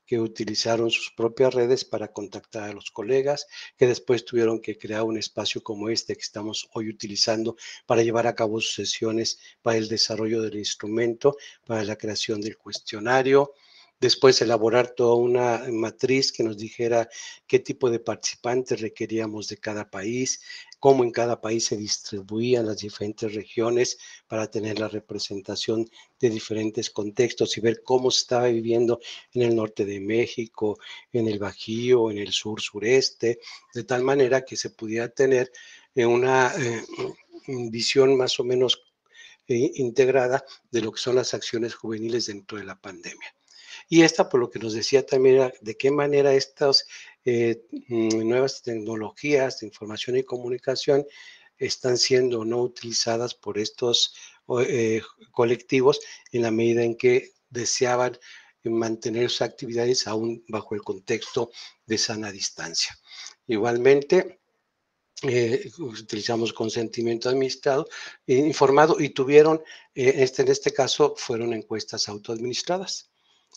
Speaker 3: que utilizaron sus propias redes para contactar a los colegas, que después tuvieron que crear un espacio como este que estamos hoy utilizando para llevar a cabo sus sesiones para el desarrollo del instrumento, para la creación del cuestionario, después elaborar toda una matriz que nos dijera qué tipo de participantes requeríamos de cada país, cómo en cada país se distribuían las diferentes regiones para tener la representación de diferentes contextos y ver cómo se estaba viviendo en el norte de México, en el Bajío, en el sur sureste, de tal manera que se pudiera tener una visión más o menos integrada de lo que son las acciones juveniles dentro de la pandemia. Y esta, por lo que nos decía también, era de qué manera estas nuevas tecnologías de información y comunicación están siendo no utilizadas por estos colectivos en la medida en que deseaban mantener sus actividades aún bajo el contexto de sana distancia. Igualmente, utilizamos consentimiento administrado, informado, y tuvieron, en este caso, fueron encuestas autoadministradas.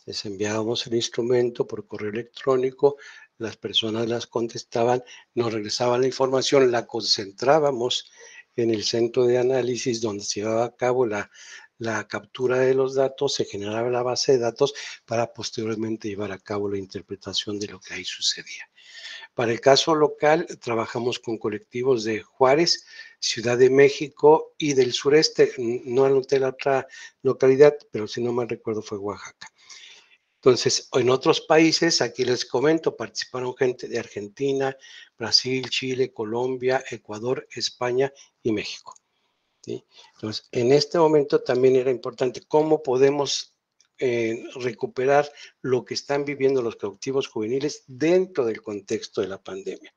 Speaker 3: Les enviábamos el instrumento por correo electrónico, las personas las contestaban, nos regresaban la información, la concentrábamos en el centro de análisis donde se llevaba a cabo la captura de los datos, se generaba la base de datos para posteriormente llevar a cabo la interpretación de lo que ahí sucedía. Para el caso local, trabajamos con colectivos de Juárez, Ciudad de México y del sureste. No anoté la otra localidad, pero si no mal recuerdo fue Oaxaca. Entonces, en otros países, aquí les comento, participaron gente de Argentina, Brasil, Chile, Colombia, Ecuador, España y México, ¿sí? Entonces, en este momento también era importante cómo podemos recuperar lo que están viviendo los colectivos juveniles dentro del contexto de la pandemia.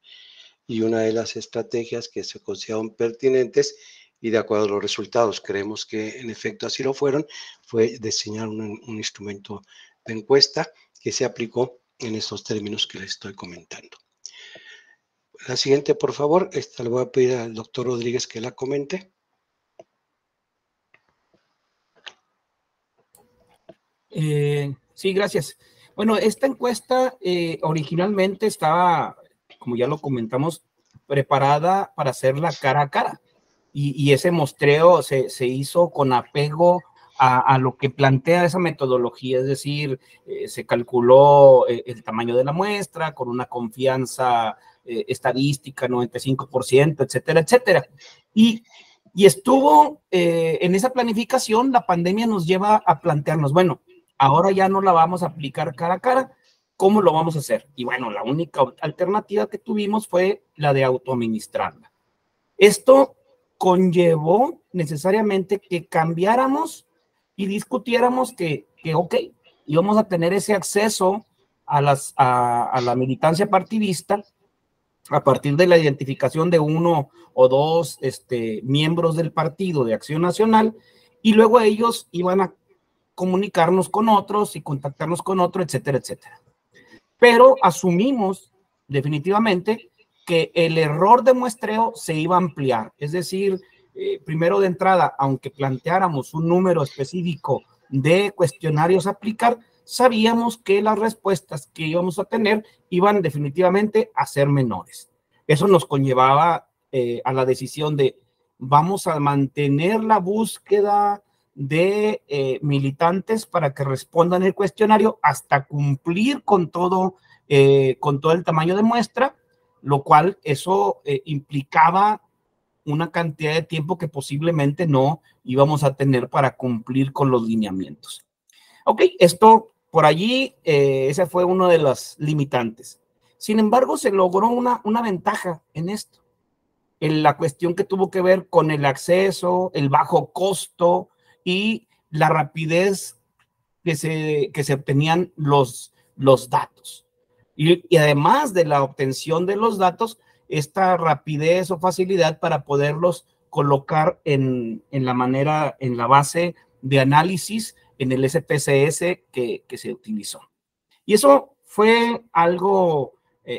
Speaker 3: Y una de las estrategias que se consideraron pertinentes y de acuerdo a los resultados, creemos que en efecto así lo fueron, fue diseñar un instrumento de encuesta que se aplicó en estos términos que les estoy comentando. La siguiente, por favor, esta le voy a pedir al doctor Rodríguez que la comente.
Speaker 4: Sí, gracias. Bueno, esta encuesta originalmente estaba, como ya lo comentamos, preparada para hacerla cara a cara. Y ese muestreo se hizo con apego a lo que plantea esa metodología, es decir, se calculó el tamaño de la muestra con una confianza estadística, 95%, etcétera, etcétera. Y estuvo en esa planificación, la pandemia nos lleva a plantearnos, bueno, ahora ya no la vamos a aplicar cara a cara, ¿cómo lo vamos a hacer? Y bueno, la única alternativa que tuvimos fue la de autoadministrarla. Esto conllevó necesariamente que cambiáramos y discutiéramos que ok, íbamos a tener ese acceso a la militancia partidista a partir de la identificación de uno o dos miembros del partido de Acción Nacional, y luego ellos iban a comunicarnos con otros y contactarnos con otros, etcétera, etcétera. Pero asumimos definitivamente que el error de muestreo se iba a ampliar. Es decir, primero de entrada, aunque planteáramos un número específico de cuestionarios a aplicar, sabíamos que las respuestas que íbamos a tener iban definitivamente a ser menores. Eso nos conllevaba a la decisión de vamos a mantener la búsqueda de militantes para que respondan el cuestionario hasta cumplir con todo el tamaño de muestra, lo cual eso implicaba una cantidad de tiempo que posiblemente no íbamos a tener para cumplir con los lineamientos. Ok, esto por allí, esa fue una de las limitantes. Sin embargo, se logró una ventaja en esto, en la cuestión que tuvo que ver con el acceso, el bajo costo y la rapidez que se obtenían los datos. Y además de la obtención de los datos, esta rapidez o facilidad para poderlos colocar en la base de análisis en el SPSS que se utilizó. Y eso fue algo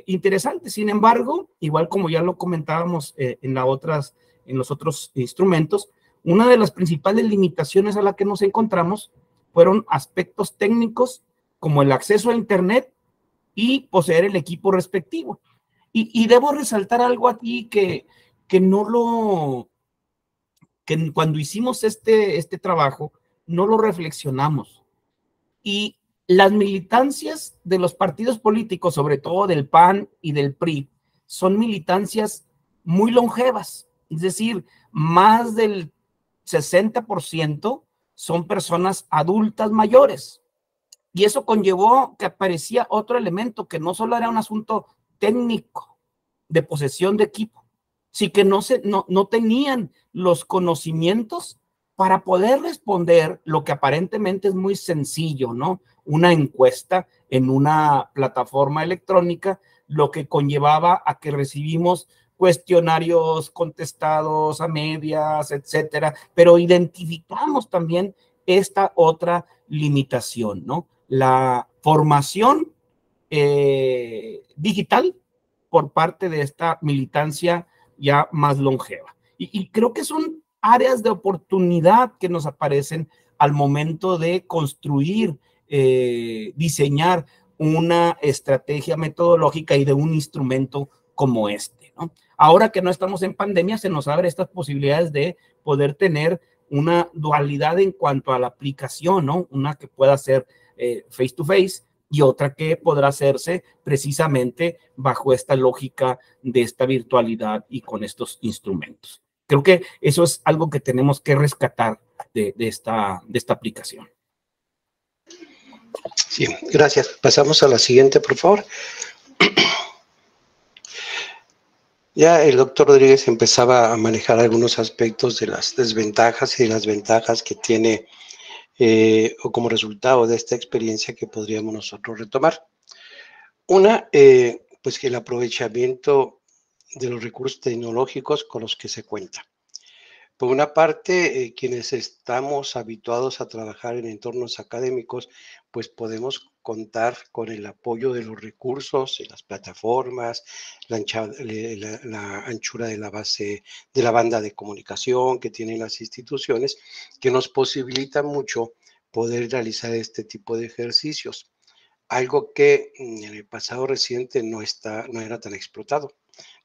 Speaker 4: interesante. Sin embargo, igual como ya lo comentábamos en los otros instrumentos, una de las principales limitaciones a la que nos encontramos fueron aspectos técnicos como el acceso a Internet y poseer el equipo respectivo. Y debo resaltar algo aquí que cuando hicimos este trabajo no lo reflexionamos. Y las militancias de los partidos políticos, sobre todo del PAN y del PRI, son militancias muy longevas. Es decir, más del 60% son personas adultas mayores. Y eso conllevó que aparecía otro elemento, que no solo era un asunto técnico de posesión de equipo, sí que no tenían los conocimientos para poder responder lo que aparentemente es muy sencillo, ¿no? Una encuesta en una plataforma electrónica, lo que conllevaba a que recibimos cuestionarios contestados a medias, etcétera, pero identificamos también esta otra limitación, ¿no? La formación digital por parte de esta militancia ya más longeva. Y creo que son áreas de oportunidad que nos aparecen al momento de construir, diseñar una estrategia metodológica y de un instrumento como este, ¿no? Ahora que no estamos en pandemia, se nos abren estas posibilidades de poder tener una dualidad en cuanto a la aplicación, ¿no? Una que pueda ser face to face y otra que podrá hacerse precisamente bajo esta lógica de esta virtualidad y con estos instrumentos. Creo que eso es algo que tenemos que rescatar de esta aplicación.
Speaker 3: Sí, gracias. Pasamos a la siguiente, por favor. Ya el doctor Rodríguez empezaba a manejar algunos aspectos de las desventajas y las ventajas que tiene o como resultado de esta experiencia que podríamos nosotros retomar. Una, pues que el aprovechamiento de los recursos tecnológicos con los que se cuenta. Por una parte, quienes estamos habituados a trabajar en entornos académicos, pues podemos contar con el apoyo de los recursos, de las plataformas, la anchura de la base, de la banda de comunicación que tienen las instituciones, que nos posibilita mucho poder realizar este tipo de ejercicios. Algo que en el pasado reciente no era tan explotado.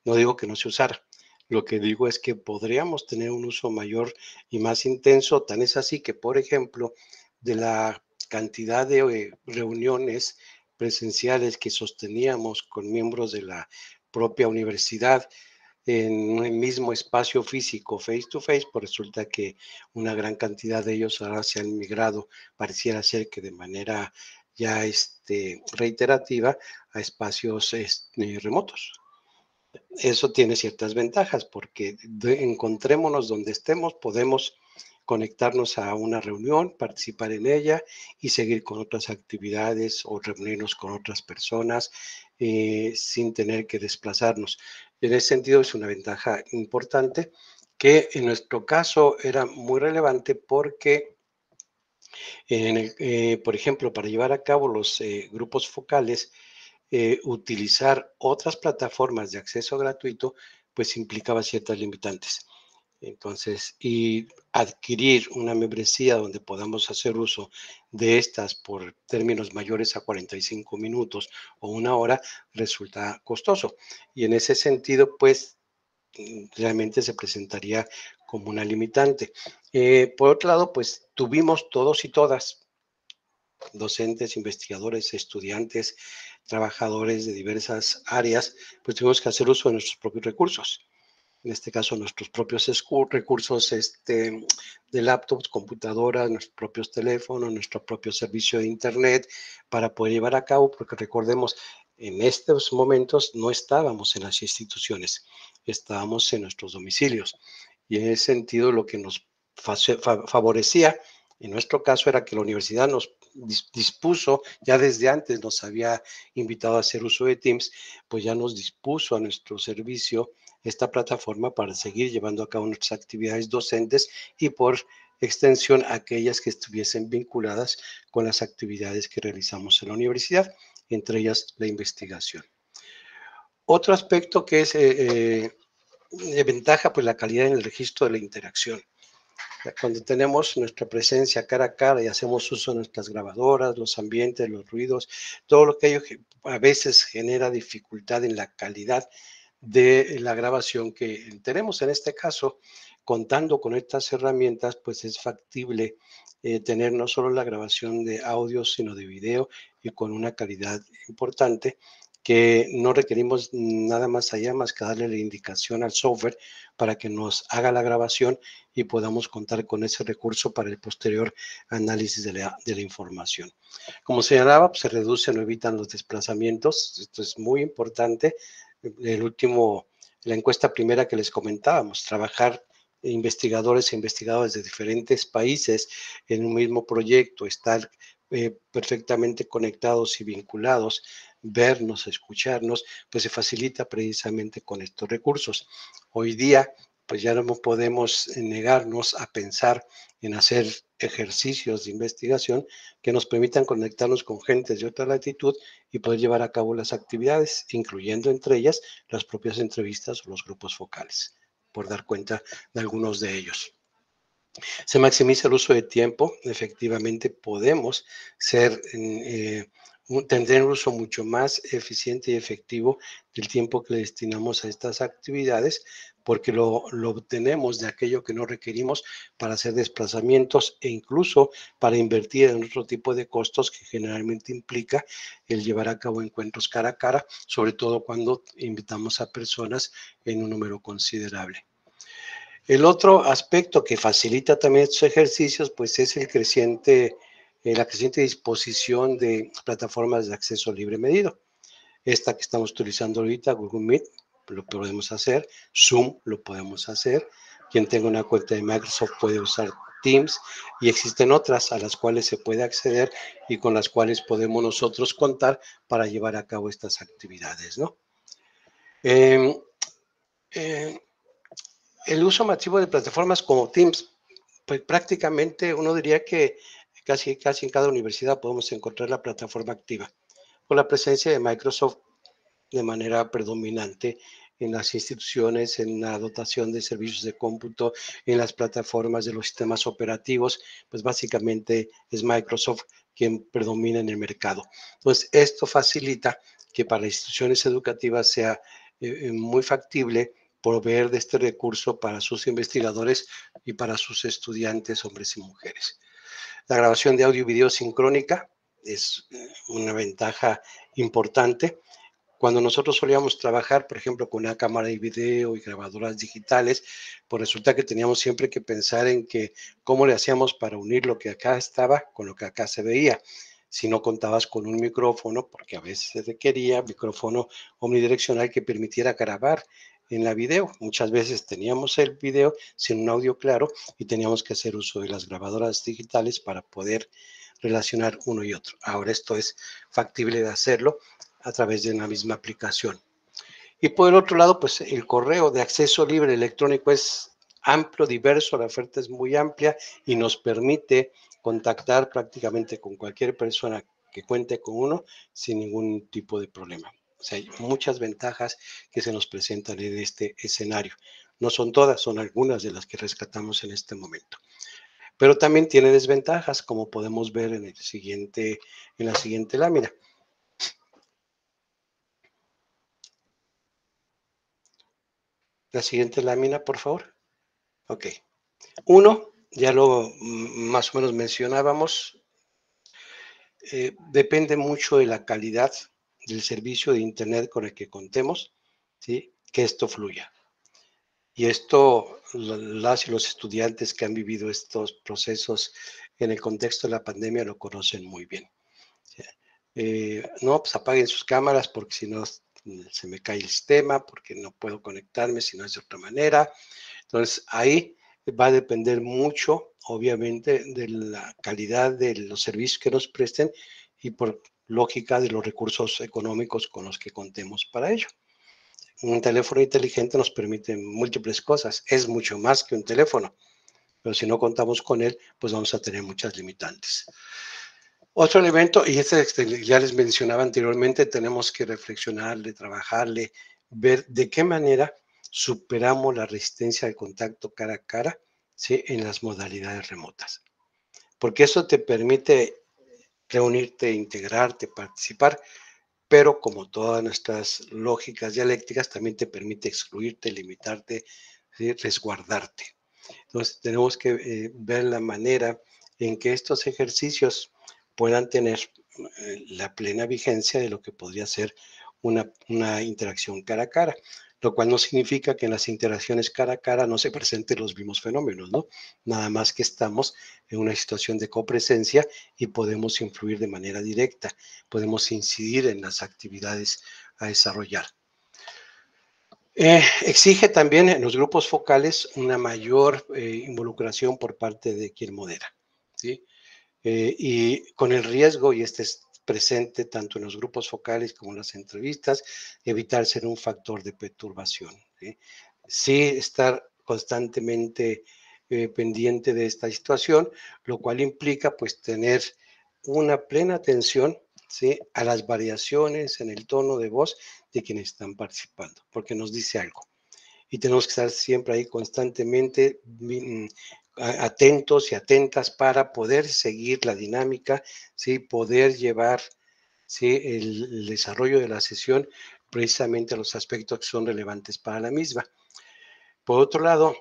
Speaker 3: No digo que no se usara. Lo que digo es que podríamos tener un uso mayor y más intenso. Tan es así que, por ejemplo, de la cantidad de reuniones presenciales que sosteníamos con miembros de la propia universidad en un mismo espacio físico, face to face, pues resulta que una gran cantidad de ellos ahora se han migrado, pareciera ser que de manera ya reiterativa, a espacios remotos. Eso tiene ciertas ventajas porque encontrémonos donde estemos, podemos conectarnos a una reunión, participar en ella y seguir con otras actividades o reunirnos con otras personas sin tener que desplazarnos. En ese sentido es una ventaja importante que en nuestro caso era muy relevante porque, por ejemplo, para llevar a cabo los grupos focales, utilizar otras plataformas de acceso gratuito, pues implicaba ciertas limitantes. Entonces, y adquirir una membresía donde podamos hacer uso de estas por términos mayores a 45 minutos o una hora resulta costoso. Y en ese sentido, pues, realmente se presentaría como una limitante. Por otro lado, pues, tuvimos todos y todas, docentes, investigadores, estudiantes, trabajadores de diversas áreas, pues tuvimos que hacer uso de nuestros propios recursos. En este caso, nuestros propios recursos de laptops, computadoras, nuestros propios teléfonos, nuestro propio servicio de Internet para poder llevar a cabo, porque recordemos, en estos momentos no estábamos en las instituciones, estábamos en nuestros domicilios. Y en ese sentido, lo que nos favorecía, en nuestro caso, era que la universidad nos dispuso, ya desde antes nos había invitado a hacer uso de Teams, pues ya nos dispuso a nuestro servicio esta plataforma para seguir llevando a cabo nuestras actividades docentes y por extensión aquellas que estuviesen vinculadas con las actividades que realizamos en la universidad, entre ellas la investigación. Otro aspecto que es de ventaja, pues la calidad en el registro de la interacción. Cuando tenemos nuestra presencia cara a cara y hacemos uso de nuestras grabadoras, los ambientes, los ruidos, todo lo que ello a veces genera dificultad en la calidad de la grabación que tenemos. En este caso, contando con estas herramientas, pues es factible tener no solo la grabación de audio, sino de video y con una calidad importante que no requerimos nada más allá más que darle la indicación al software para que nos haga la grabación y podamos contar con ese recurso para el posterior análisis de la información. Como señalaba, pues se reducen o evitan los desplazamientos. Esto es muy importante. La encuesta primera que les comentábamos, trabajar investigadores e investigadoras de diferentes países en un mismo proyecto, estar perfectamente conectados y vinculados, vernos, escucharnos, pues se facilita precisamente con estos recursos. Hoy día, pues ya no podemos negarnos a pensar en hacer ejercicios de investigación que nos permitan conectarnos con gentes de otra latitud y poder llevar a cabo las actividades, incluyendo entre ellas las propias entrevistas o los grupos focales, por dar cuenta de algunos de ellos. Se maximiza el uso de tiempo, efectivamente podemos tener un uso mucho más eficiente y efectivo del tiempo que le destinamos a estas actividades, porque lo obtenemos de aquello que no requerimos para hacer desplazamientos e incluso para invertir en otro tipo de costos que generalmente implica el llevar a cabo encuentros cara a cara, sobre todo cuando invitamos a personas en un número considerable. El otro aspecto que facilita también estos ejercicios, pues es la creciente disposición de plataformas de acceso libre medido. Esta que estamos utilizando ahorita, Google Meet, lo podemos hacer, Zoom lo podemos hacer, quien tenga una cuenta de Microsoft puede usar Teams y existen otras a las cuales se puede acceder y con las cuales podemos nosotros contar para llevar a cabo estas actividades, ¿no? El uso masivo de plataformas como Teams, pues prácticamente uno diría que casi en cada universidad podemos encontrar la plataforma activa, con la presencia de Microsoft de manera predominante en las instituciones, en la dotación de servicios de cómputo, en las plataformas de los sistemas operativos, pues básicamente es Microsoft quien predomina en el mercado. Entonces, esto facilita que para instituciones educativas sea muy factible proveer de este recurso para sus investigadores y para sus estudiantes, hombres y mujeres. La grabación de audio y video sincrónica es una ventaja importante. Cuando nosotros solíamos trabajar, por ejemplo, con una cámara de video y grabadoras digitales, pues resulta que teníamos siempre que pensar en que cómo le hacíamos para unir lo que acá estaba con lo que acá se veía. Si no contabas con un micrófono, porque a veces se requería micrófono omnidireccional que permitiera grabar en la video. Muchas veces teníamos el video sin un audio claro y teníamos que hacer uso de las grabadoras digitales para poder relacionar uno y otro. Ahora esto es factible de hacerlo a través de una misma aplicación. Y por el otro lado, pues el correo de acceso libre electrónico es amplio, diverso, la oferta es muy amplia y nos permite contactar prácticamente con cualquier persona que cuente con uno sin ningún tipo de problema. O sea, hay muchas ventajas que se nos presentan en este escenario. No son todas, son algunas de las que rescatamos en este momento. Pero también tiene desventajas, como podemos ver en la siguiente lámina. La siguiente lámina, por favor. Ok. Uno, ya lo más o menos mencionábamos, depende mucho de la calidad del servicio de Internet con el que contemos, ¿sí? Que esto fluya. Y esto, las y los estudiantes que han vivido estos procesos en el contexto de la pandemia lo conocen muy bien. ¿Sí? No, pues apaguen sus cámaras porque si no se me cae el sistema, porque no puedo conectarme si no es de otra manera. Entonces, ahí va a depender mucho, obviamente, de la calidad de los servicios que nos presten y por lógica de los recursos económicos con los que contemos para ello. Un teléfono inteligente nos permite múltiples cosas, es mucho más que un teléfono, pero si no contamos con él, pues vamos a tener muchas limitantes. Otro elemento, y ya les mencionaba anteriormente, tenemos que reflexionarle, trabajarle, ver de qué manera superamos la resistencia al contacto cara a cara, ¿sí? En las modalidades remotas. Porque eso te permite reunirte, integrarte, participar, pero como todas nuestras lógicas dialécticas, también te permite excluirte, limitarte, ¿sí? Resguardarte. Entonces, tenemos que ver la manera en que estos ejercicios puedan tener la plena vigencia de lo que podría ser una interacción cara a cara, lo cual no significa que en las interacciones cara a cara no se presenten los mismos fenómenos, ¿no? Nada más que estamos en una situación de copresencia y podemos influir de manera directa, podemos incidir en las actividades a desarrollar. Exige también en los grupos focales una mayor involucración por parte de quien modera, ¿sí? Y con el riesgo, y este es presente tanto en los grupos focales como en las entrevistas, evitar ser un factor de perturbación, ¿sí? Sí estar constantemente pendiente de esta situación, lo cual implica pues tener una plena atención, ¿sí?, a las variaciones en el tono de voz de quienes están participando, porque nos dice algo. Y tenemos que estar siempre ahí constantemente atentos y atentas para poder seguir la dinámica, ¿sí?, poder llevar, ¿sí?, el desarrollo de la sesión precisamente a los aspectos que son relevantes para la misma. Por otro lado,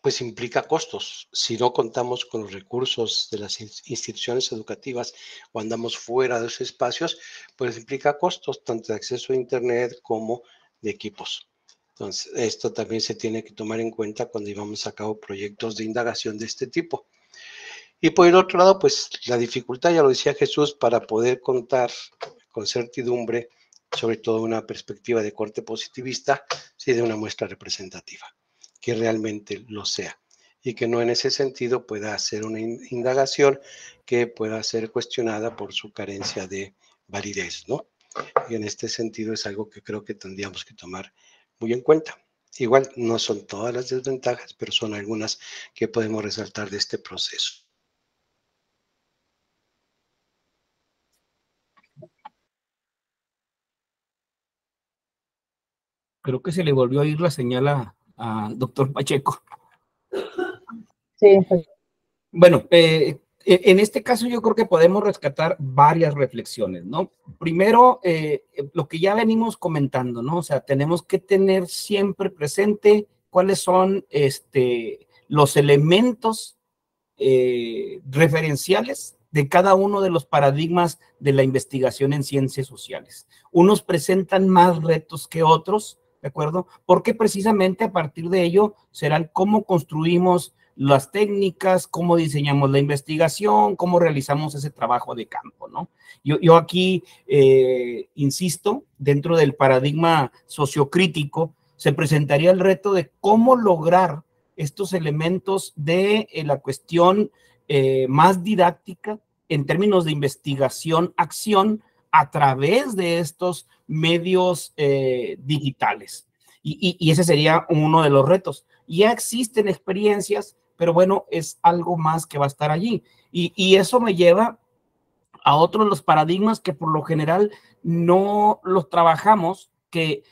Speaker 3: pues implica costos. Si no contamos con los recursos de las instituciones educativas o andamos fuera de esos espacios, pues implica costos tanto de acceso a Internet como de equipos. Entonces, esto también se tiene que tomar en cuenta cuando llevamos a cabo proyectos de indagación de este tipo. Y por el otro lado, pues la dificultad, ya lo decía Jesús, para poder contar con certidumbre, sobre todo una perspectiva de corte positivista, sí, de una muestra representativa, que realmente lo sea, y que no en ese sentido pueda hacer una indagación que pueda ser cuestionada por su carencia de validez, ¿no? Y en este sentido es algo que creo que tendríamos que tomar muy en cuenta. Igual no son todas las desventajas, pero son algunas que podemos resaltar de este proceso.
Speaker 4: Creo que se le volvió a ir la señal a doctor Pacheco.
Speaker 1: Sí, pues,
Speaker 4: Bueno, en este caso yo creo que podemos rescatar varias reflexiones, ¿no? Primero, lo que ya venimos comentando, ¿no? O sea, tenemos que tener siempre presente cuáles son los elementos referenciales de cada uno de los paradigmas de la investigación en ciencias sociales. Unos presentan más retos que otros, ¿de acuerdo? Porque precisamente a partir de ello serán cómo construimos las técnicas, cómo diseñamos la investigación, cómo realizamos ese trabajo de campo, ¿no? Yo aquí insisto, dentro del paradigma sociocrítico, se presentaría el reto de cómo lograr estos elementos de la cuestión más didáctica en términos de investigación, acción, a través de estos medios digitales. Y ese sería uno de los retos. Ya existen experiencias, pero bueno, es algo más que va a estar allí. Y eso me lleva a otros de los paradigmas que por lo general no los trabajamos, que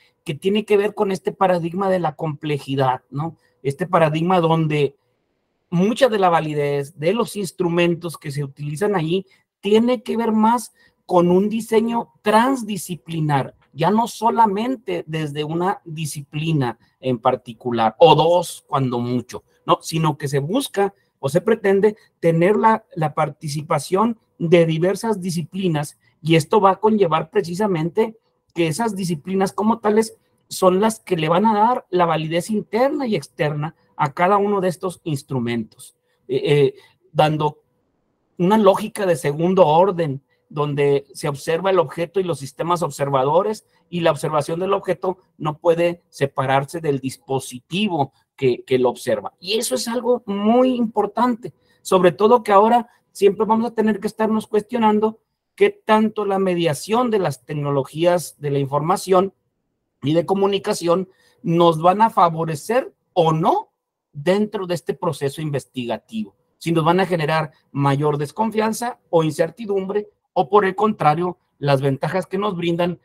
Speaker 4: tiene que ver con este paradigma de la complejidad, ¿no? Este paradigma donde mucha de la validez de los instrumentos que se utilizan allí tiene que ver más con un diseño transdisciplinar, ya no solamente desde una disciplina en particular, o dos cuando mucho, ¿no? Sino que se busca o se pretende tener la participación de diversas disciplinas, y esto va a conllevar precisamente que esas disciplinas como tales son las que le van a dar la validez interna y externa a cada uno de estos instrumentos, dando una lógica de segundo orden, donde se observa el objeto y los sistemas observadores, y la observación del objeto no puede separarse del dispositivo que lo observa. Y eso es algo muy importante, sobre todo que ahora siempre vamos a tener que estarnos cuestionando qué tanto la mediación de las tecnologías de la información y de comunicación nos van a favorecer o no dentro de este proceso investigativo, si nos van a generar mayor desconfianza o incertidumbre, o por el contrario, las ventajas que nos brindan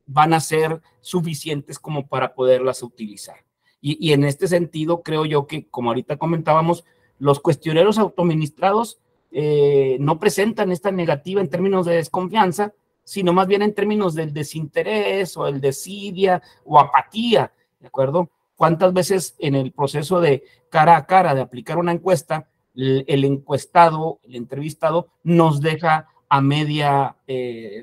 Speaker 4: van a ser suficientes como para poderlas utilizar. Y en este sentido, creo yo que, como ahorita comentábamos, los cuestionarios autoadministrados no presentan esta negativa en términos de desconfianza, sino más bien en términos del desinterés o el desidia o apatía, ¿de acuerdo? ¿Cuántas veces en el proceso de cara a cara de aplicar una encuesta, el encuestado, el entrevistado, nos deja a media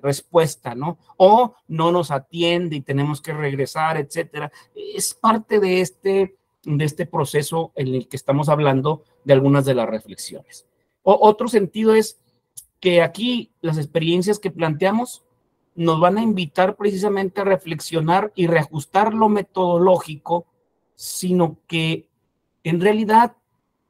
Speaker 4: respuesta, ¿no? O no nos atiende y tenemos que regresar, etcétera? Es parte de este proceso en el que estamos hablando de algunas de las reflexiones. Otro sentido es que aquí las experiencias que planteamos nos van a invitar precisamente a reflexionar y reajustar lo metodológico, sino que en realidad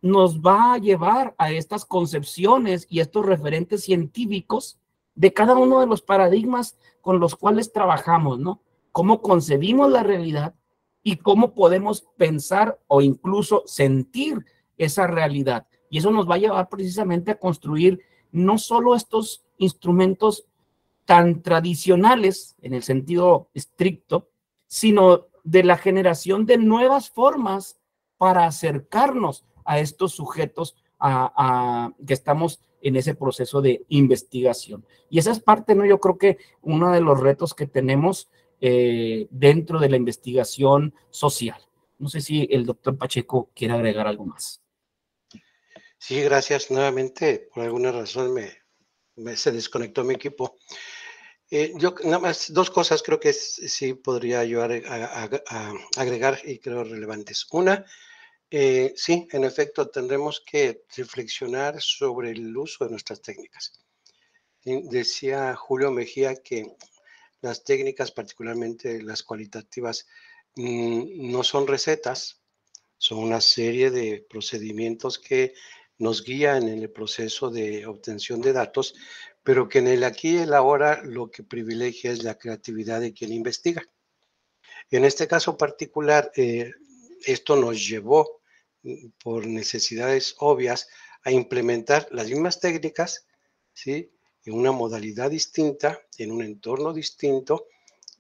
Speaker 4: nos va a llevar a estas concepciones y estos referentes científicos de cada uno de los paradigmas con los cuales trabajamos, ¿no? Cómo concebimos la realidad y cómo podemos pensar o incluso sentir esa realidad. Y eso nos va a llevar precisamente a construir no solo estos instrumentos tan tradicionales en el sentido estricto, sino de la generación de nuevas formas para acercarnos a estos sujetos que estamos en ese proceso de investigación. Y esa es parte, ¿no? Yo creo que uno de los retos que tenemos dentro de la investigación social. No sé si el doctor Pacheco quiere agregar algo más.
Speaker 3: Sí, gracias. Nuevamente, por alguna razón se desconectó mi equipo. Yo nada más dos cosas creo que sí podría yo agregar y creo relevantes. Una, sí, en efecto, tendremos que reflexionar sobre el uso de nuestras técnicas. Decía Julio Mejía que las técnicas, particularmente las cualitativas, no son recetas, son una serie de procedimientos que nos guían en el proceso de obtención de datos, pero que en el aquí y el ahora lo que privilegia es la creatividad de quien investiga. En este caso particular, esto nos llevó por necesidades obvias a implementar las mismas técnicas, ¿sí?, en una modalidad distinta, en un entorno distinto,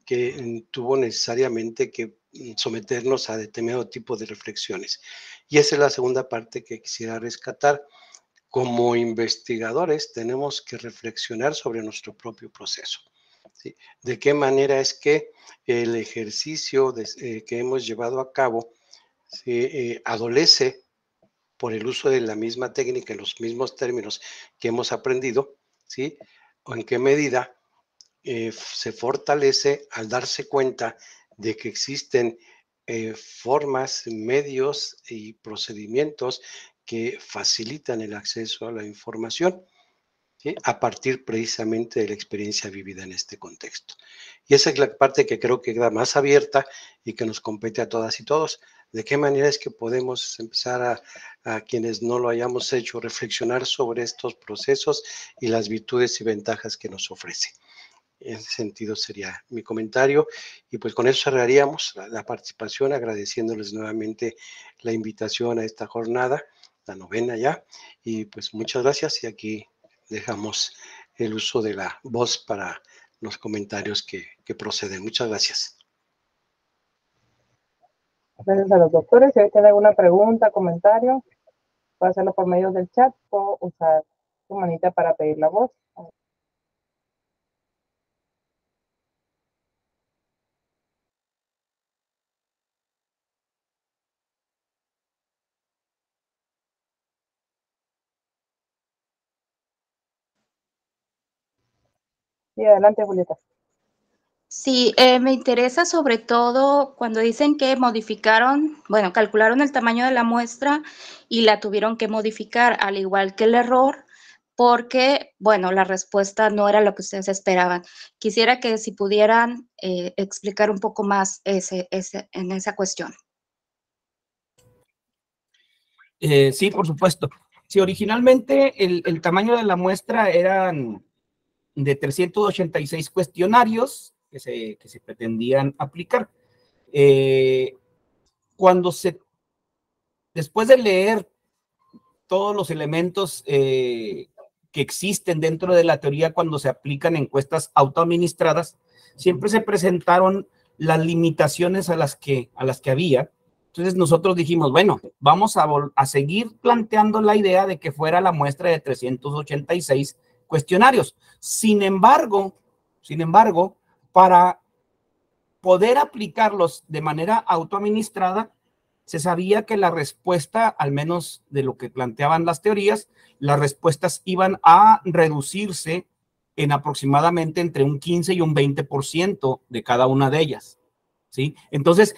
Speaker 3: que tuvo necesariamente que someternos a determinado tipo de reflexiones. Y esa es la segunda parte que quisiera rescatar. Como investigadores tenemos que reflexionar sobre nuestro propio proceso, ¿sí? De qué manera es que el ejercicio que hemos llevado a cabo, ¿sí?, adolece por el uso de la misma técnica, en los mismos términos que hemos aprendido, ¿sí? O en qué medida se fortalece al darse cuenta de que existen formas, medios y procedimientos que facilitan el acceso a la información, ¿sí?, a partir precisamente de la experiencia vivida en este contexto. Y esa es la parte que creo que queda más abierta y que nos compete a todas y todos. ¿De qué manera es que podemos empezar a quienes no lo hayamos hecho, reflexionar sobre estos procesos y las virtudes y ventajas que nos ofrece? En ese sentido sería mi comentario. Y pues con eso cerraríamos la participación, agradeciéndoles nuevamente la invitación a esta jornada, la 9ª ya. Y pues muchas gracias y aquí dejamos el uso de la voz para los comentarios que proceden. Muchas gracias.
Speaker 1: Gracias a los doctores. Si hay alguna pregunta, comentario, puede hacerlo por medio del chat o usar su manita para pedir la voz. Sí, adelante, Julieta.
Speaker 5: Sí, me interesa sobre todo cuando dicen que modificaron, bueno, calcularon el tamaño de la muestra y la tuvieron que modificar, al igual que el error, porque, bueno, la respuesta no era lo que ustedes esperaban. Quisiera que si pudieran explicar un poco más en esa cuestión.
Speaker 4: Sí, por supuesto. Sí, originalmente el tamaño de la muestra eran de 386 cuestionarios que se pretendían aplicar. Después de leer todos los elementos que existen dentro de la teoría cuando se aplican encuestas autoadministradas, siempre se presentaron las limitaciones a las que había. Entonces nosotros dijimos, bueno, vamos a seguir planteando la idea de que fuera la muestra de 386 cuestionarios. Sin embargo, para poder aplicarlos de manera autoadministrada, se sabía que la respuesta, al menos de lo que planteaban las teorías, las respuestas iban a reducirse en aproximadamente entre un 15 y un 20% de cada una de ellas, ¿sí? Entonces,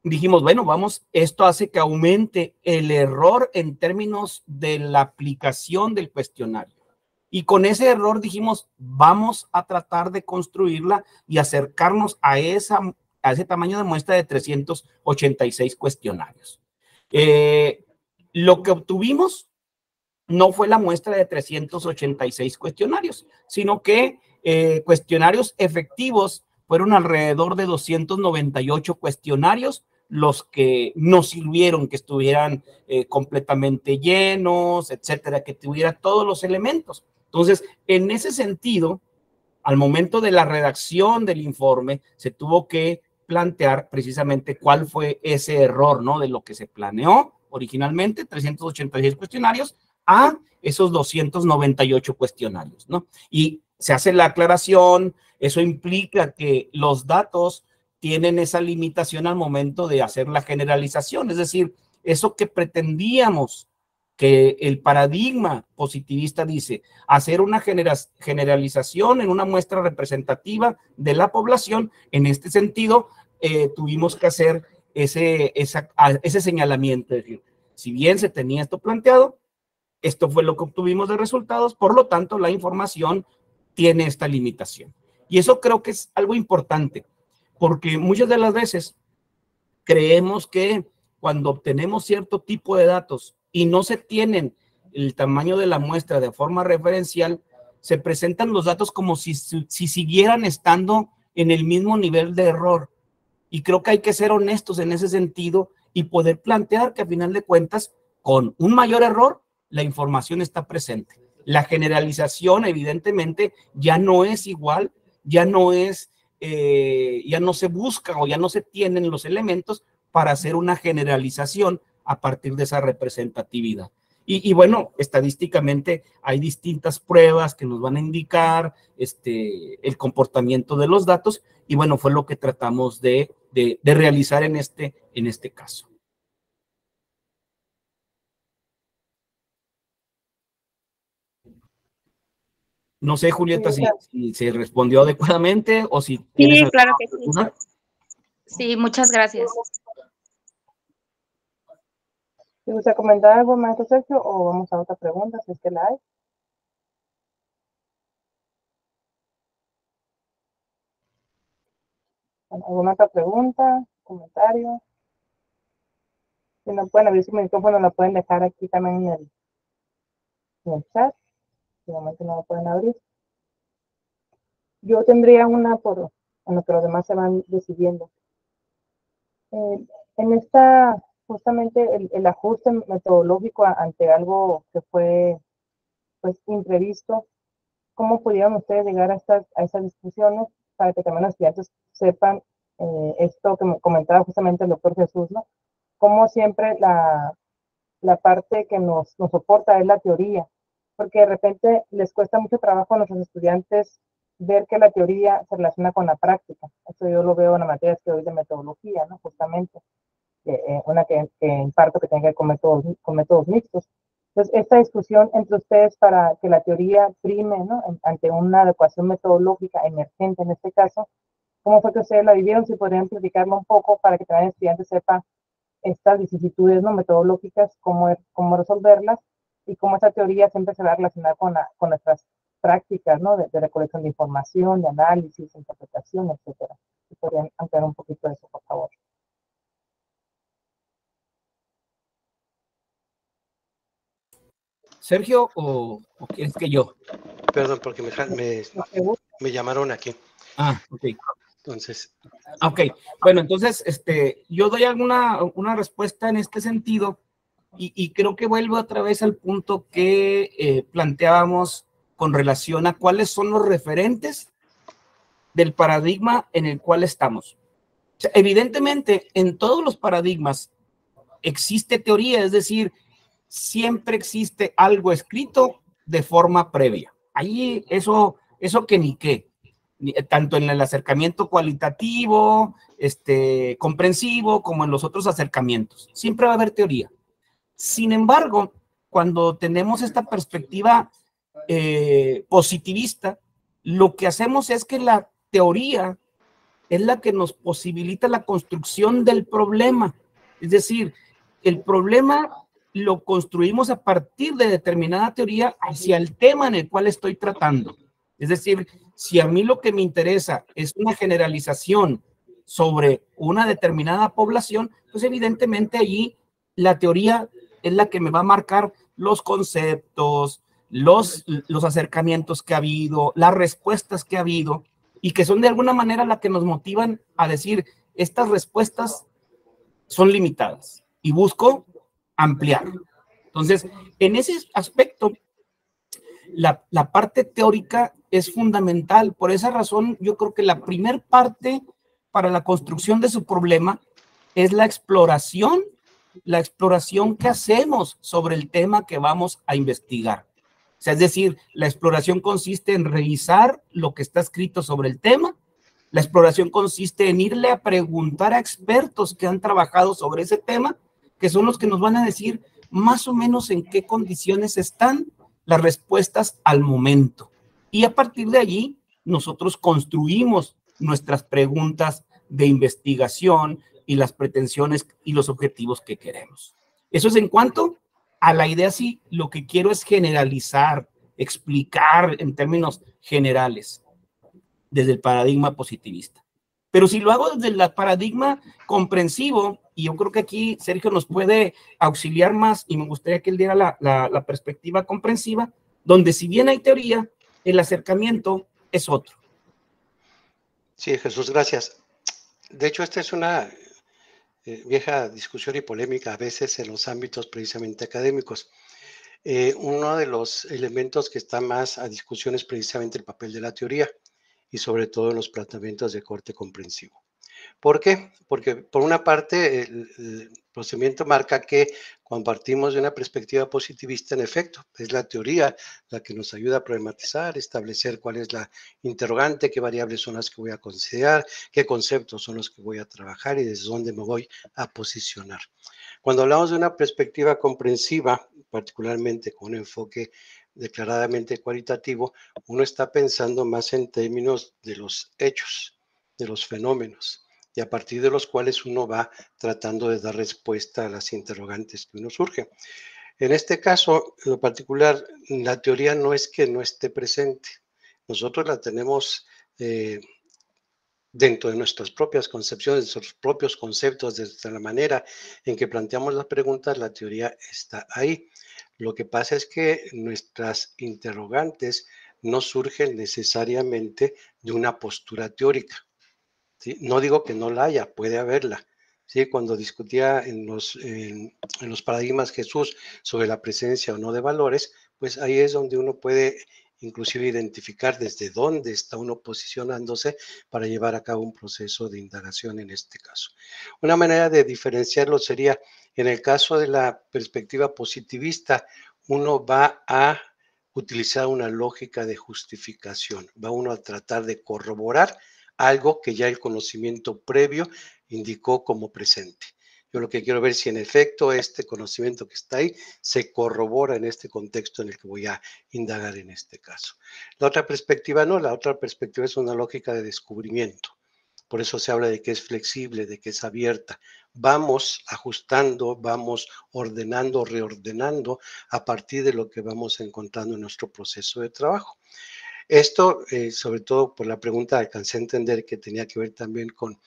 Speaker 4: dijimos, bueno, esto hace que aumente el error en términos de la aplicación del cuestionario. Y con ese error dijimos, vamos a tratar de construirla y acercarnos a ese tamaño de muestra de 386 cuestionarios. Lo que obtuvimos no fue la muestra de 386 cuestionarios, sino que cuestionarios efectivos fueron alrededor de 298 cuestionarios los que nos sirvieron que estuvieran completamente llenos, etcétera, que tuviera todos los elementos. Entonces, en ese sentido, al momento de la redacción del informe, se tuvo que plantear precisamente cuál fue ese error, ¿no? De lo que se planeó originalmente, 386 cuestionarios, a esos 298 cuestionarios, ¿no? Y se hace la aclaración, eso implica que los datos tienen esa limitación al momento de hacer la generalización, es decir, eso que pretendíamos, que el paradigma positivista dice, hacer una generalización en una muestra representativa de la población, en este sentido, tuvimos que hacer ese señalamiento, es decir, si bien se tenía esto planteado, esto fue lo que obtuvimos de resultados, por lo tanto, la información tiene esta limitación. Y eso creo que es algo importante, porque muchas de las veces creemos que cuando obtenemos cierto tipo de datos y no se tienen el tamaño de la muestra de forma referencial, se presentan los datos como si siguieran estando en el mismo nivel de error. Y creo que hay que ser honestos en ese sentido y poder plantear que a final de cuentas, con un mayor error, la información está presente. La generalización, evidentemente, ya no es igual, ya no se busca o ya no se tienen los elementos para hacer una generalización a partir de esa representatividad. Y bueno, estadísticamente hay distintas pruebas que nos van a indicar el comportamiento de los datos, y bueno, fue lo que tratamos de realizar en este caso. No sé, Julieta, si se respondió adecuadamente o si tienes...
Speaker 5: Sí, claro que sí. Sí, muchas gracias.
Speaker 1: ¿Te gusta comentar algo, maestro Sergio, o vamos a otra pregunta, si es que la hay? ¿Alguna otra pregunta, comentario? Si no pueden abrir su micrófono, lo pueden dejar aquí también en el chat. De momento no lo pueden abrir. Yo tendría una en lo que los demás se van decidiendo. En esta, justamente el ajuste metodológico ante algo que fue pues imprevisto, ¿cómo pudieron ustedes llegar a esas discusiones para que también los estudiantes sepan esto que me comentaba justamente el doctor Jesús, ¿no? Como siempre la parte que nos soporta es la teoría, porque de repente les cuesta mucho trabajo a nuestros estudiantes ver que la teoría se relaciona con la práctica. Eso yo lo veo en la materia que doy de metodología, ¿no? Justamente, una que imparto que tenga que ver con métodos mixtos. Entonces, esta discusión entre ustedes para que la teoría prime, ¿no? Ante una adecuación metodológica emergente en este caso, ¿cómo fue que ustedes la vivieron? Si podrían platicarlo un poco para que también el estudiante sepa estas vicisitudes, ¿no? Metodológicas, cómo resolverlas y cómo esa teoría siempre se va a relacionar con nuestras prácticas, ¿no? De recolección de información, de análisis, interpretación, etcétera. Si podrían ampliar un poquito de eso, por favor.
Speaker 4: ¿Sergio o quieres que yo?
Speaker 3: Perdón, porque me llamaron aquí.
Speaker 4: Ah, ok.
Speaker 3: Entonces.
Speaker 4: Ok, bueno, entonces, yo doy una respuesta en este sentido y creo que vuelvo otra vez al punto que planteábamos con relación a cuáles son los referentes del paradigma en el cual estamos. O sea, evidentemente, en todos los paradigmas existe teoría, es decir, siempre existe algo escrito de forma previa. Ahí eso que ni qué, tanto en el acercamiento cualitativo, comprensivo, como en los otros acercamientos. Siempre va a haber teoría. Sin embargo, cuando tenemos esta perspectiva positivista, lo que hacemos es que la teoría es la que nos posibilita la construcción del problema. Es decir, el problema lo construimos a partir de determinada teoría hacia el tema en el cual estoy tratando. Es decir, si a mí lo que me interesa es una generalización sobre una determinada población, pues evidentemente allí la teoría es la que me va a marcar los conceptos, los acercamientos que ha habido, las respuestas que ha habido, y que son de alguna manera las que nos motivan a decir, estas respuestas son limitadas y busco ampliar. Entonces, en ese aspecto, la parte teórica es fundamental. Por esa razón, yo creo que la primer parte para la construcción de su problema es la exploración que hacemos sobre el tema que vamos a investigar. O sea, es decir, la exploración consiste en revisar lo que está escrito sobre el tema. La exploración consiste en irle a preguntar a expertos que han trabajado sobre ese tema, que son los que nos van a decir más o menos en qué condiciones están las respuestas al momento. Y a partir de allí, nosotros construimos nuestras preguntas de investigación y las pretensiones y los objetivos que queremos. Eso es en cuanto a la idea. Sí, lo que quiero es generalizar, explicar en términos generales desde el paradigma positivista. Pero si lo hago desde el paradigma comprensivo, y yo creo que aquí Sergio nos puede auxiliar más, y me gustaría que él diera la perspectiva comprensiva, donde si bien hay teoría, el acercamiento es otro.
Speaker 3: Sí, Jesús, gracias. De hecho, esta es una vieja discusión y polémica a veces en los ámbitos precisamente académicos. Uno de los elementos que está más a discusión es precisamente el papel de la teoría y sobre todo en los planteamientos de corte comprensivo. ¿Por qué? Porque por una parte el procedimiento marca que cuando partimos de una perspectiva positivista, en efecto, es la teoría la que nos ayuda a problematizar, establecer cuál es la interrogante, qué variables son las que voy a considerar, qué conceptos son los que voy a trabajar y desde dónde me voy a posicionar. Cuando hablamos de una perspectiva comprensiva, particularmente con un enfoque declaradamente cualitativo, uno está pensando más en términos de los hechos, de los fenómenos, y a partir de los cuales uno va tratando de dar respuesta a las interrogantes que uno surge. En este caso, en lo particular, la teoría no es que no esté presente. Nosotros la tenemos dentro de nuestras propias concepciones, de nuestros propios conceptos, desde la manera en que planteamos las preguntas, la teoría está ahí. Lo que pasa es que nuestras interrogantes no surgen necesariamente de una postura teórica. ¿Sí? No digo que no la haya, puede haberla. ¿Sí? Cuando discutía en los paradigmas Jesús sobre la presencia o no de valores, pues ahí es donde uno puede inclusive identificar desde dónde está uno posicionándose para llevar a cabo un proceso de indagación en este caso. Una manera de diferenciarlo sería, en el caso de la perspectiva positivista, uno va a utilizar una lógica de justificación, va uno a tratar de corroborar algo que ya el conocimiento previo indicó como presente. Yo lo que quiero ver si en efecto este conocimiento que está ahí se corrobora en este contexto en el que voy a indagar en este caso. La otra perspectiva no, la otra perspectiva es una lógica de descubrimiento. Por eso se habla de que es flexible, de que es abierta. Vamos ajustando, vamos ordenando, reordenando a partir de lo que vamos encontrando en nuestro proceso de trabajo. Esto, sobre todo por la pregunta, alcancé a entender que tenía que ver también con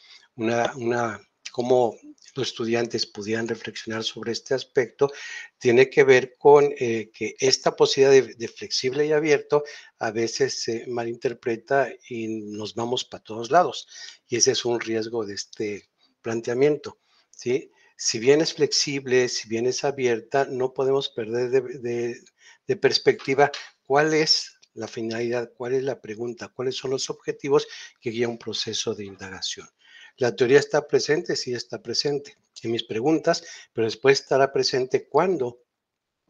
Speaker 3: cómo los estudiantes pudieran reflexionar sobre este aspecto, tiene que ver con que esta posibilidad de flexible y abierto a veces se malinterpreta y nos vamos para todos lados. Y ese es un riesgo de este planteamiento, ¿sí? Si bien es flexible, si bien es abierta, no podemos perder de perspectiva cuál es la finalidad, cuál es la pregunta, cuáles son los objetivos que guían un proceso de indagación. La teoría está presente, sí está presente en mis preguntas, pero después estará presente cuando,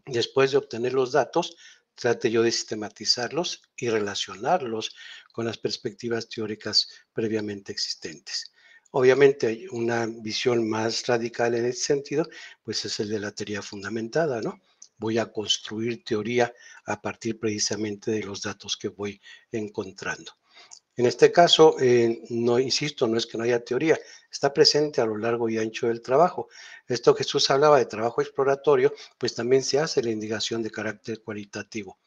Speaker 3: después de obtener los datos, trate yo de sistematizarlos y relacionarlos con las perspectivas teóricas previamente existentes. Obviamente hay una visión más radical en ese sentido, pues es el de la teoría fundamentada, ¿no? Voy a construir teoría a partir precisamente de los datos que voy encontrando. En este caso, no insisto, no es que no haya teoría, está presente a lo largo y ancho del trabajo. Esto Jesús hablaba de trabajo exploratorio, pues también se hace la indicación de carácter cualitativo,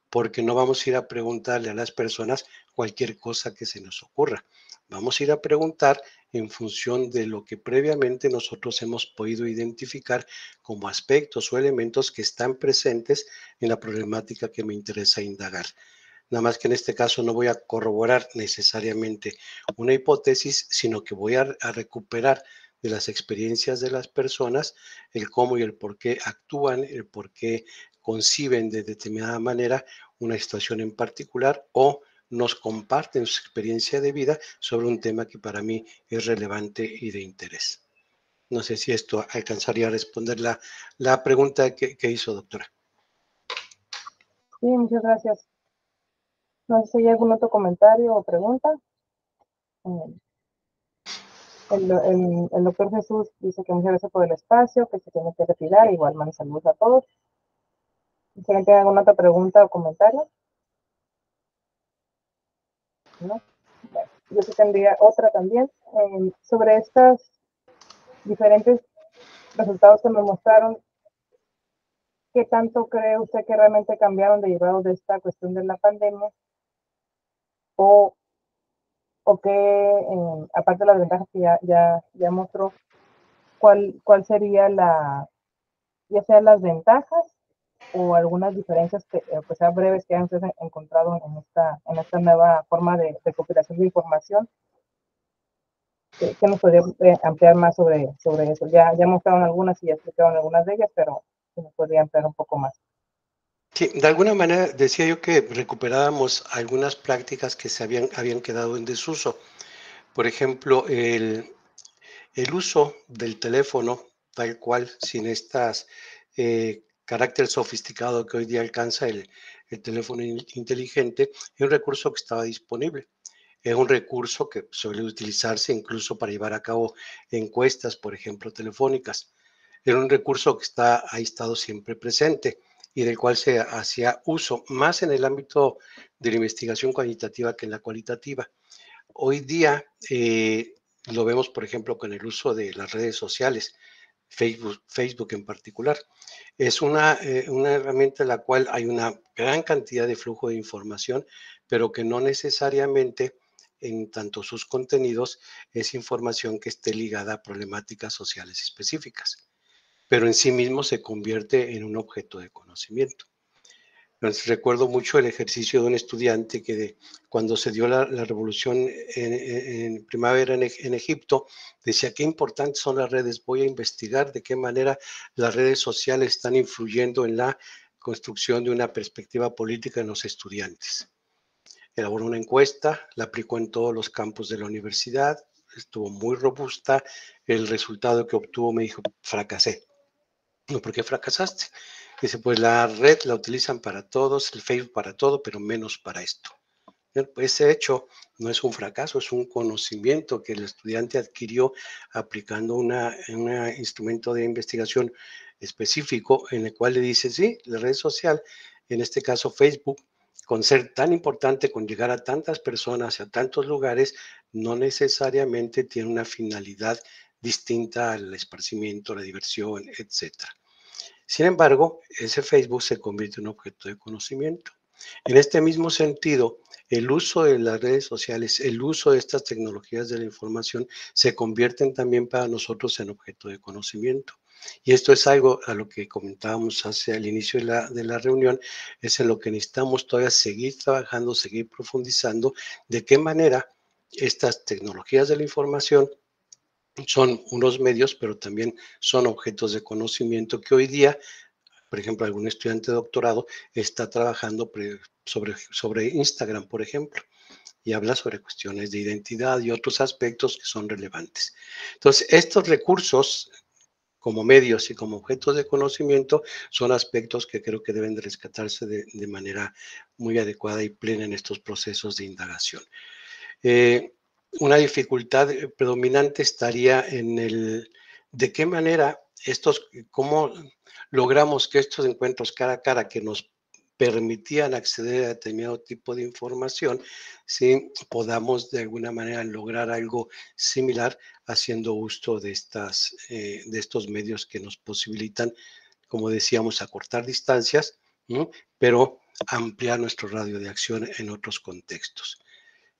Speaker 3: porque no vamos a ir a preguntarle a las personas cualquier cosa que se nos ocurra. Vamos a ir a preguntar en función de lo que previamente nosotros hemos podido identificar como aspectos o elementos que están presentes en la problemática que me interesa indagar. nada más que en este caso no voy a corroborar necesariamente una hipótesis, sino que voy a recuperar de las experiencias de las personas el cómo y el por qué actúan, el por qué conciben de determinada manera una situación en particular o nos comparten su experiencia de vida sobre un tema que para mí es relevante y de interés. No sé si esto alcanzaría a responder la pregunta que hizo, doctora.
Speaker 1: Sí, muchas gracias. No sé si hay algún otro comentario o pregunta. El doctor Jesús dice que muchas gracias por el espacio, que se tiene que retirar. Igual mando saludos a todos. Si alguien tiene alguna otra pregunta o comentario. ¿No? Bueno, yo sí tendría otra también. Sobre estos diferentes resultados que nos mostraron, ¿qué tanto cree usted que realmente cambiaron derivados de esta cuestión de la pandemia? O que, aparte de las ventajas que ya mostró, ¿cuál sería ya sea las ventajas o algunas diferencias que sean breves que hayan ustedes encontrado en esta nueva forma de recopilación de información? ¿Qué nos podría ampliar más sobre eso? Ya mostraron algunas y ya explicaron algunas de ellas, pero se nos podría ampliar un poco más.
Speaker 3: Sí, de alguna manera decía yo que recuperábamos algunas prácticas que se habían quedado en desuso. Por ejemplo, el uso del teléfono tal cual, sin estas carácter sofisticado que hoy día alcanza el teléfono inteligente, es un recurso que estaba disponible. Es un recurso que suele utilizarse incluso para llevar a cabo encuestas, por ejemplo, telefónicas. Era un recurso que ha estado siempre presente y del cual se hacía uso más en el ámbito de la investigación cuantitativa que en la cualitativa. Hoy día lo vemos, por ejemplo, con el uso de las redes sociales, Facebook en particular. Es una herramienta en la cual hay una gran cantidad de flujo de información, pero que no necesariamente en tanto sus contenidos es información que esté ligada a problemáticas sociales específicas, pero en sí mismo se convierte en un objeto de conocimiento. Entonces, recuerdo mucho el ejercicio de un estudiante que cuando se dio la revolución en primavera en Egipto, decía qué importantes son las redes, voy a investigar de qué manera las redes sociales están influyendo en la construcción de una perspectiva política en los estudiantes. Elaboró una encuesta, la aplicó en todos los campus de la universidad, estuvo muy robusta, el resultado que obtuvo me dijo, fracasé. No, ¿por qué fracasaste? Dice, pues la red la utilizan para todos, el Facebook para todo, pero menos para esto. Ese hecho no es un fracaso, es un conocimiento que el estudiante adquirió aplicando un instrumento de investigación específico en el cual le dice, sí, la red social, en este caso Facebook, con ser tan importante, con llegar a tantas personas, a tantos lugares, no necesariamente tiene una finalidad distinta al esparcimiento, la diversión, etcétera. Sin embargo, ese Facebook se convierte en un objeto de conocimiento. En este mismo sentido, el uso de las redes sociales, el uso de estas tecnologías de la información se convierten también para nosotros en objeto de conocimiento. Y esto es algo a lo que comentábamos hacia el inicio de la reunión, es en lo que necesitamos todavía seguir trabajando, seguir profundizando, de qué manera estas tecnologías de la información son unos medios, pero también son objetos de conocimiento que hoy día, por ejemplo, algún estudiante de doctorado está trabajando sobre Instagram, por ejemplo, y habla sobre cuestiones de identidad y otros aspectos que son relevantes. Entonces, estos recursos como medios y como objetos de conocimiento son aspectos que creo que deben de rescatarse de manera muy adecuada y plena en estos procesos de indagación. Una dificultad predominante estaría en de qué manera cómo logramos que estos encuentros cara a cara que nos permitían acceder a determinado tipo de información, si podamos de alguna manera lograr algo similar haciendo uso de estos medios que nos posibilitan, como decíamos, acortar distancias, ¿no? Pero ampliar nuestro radio de acción en otros contextos.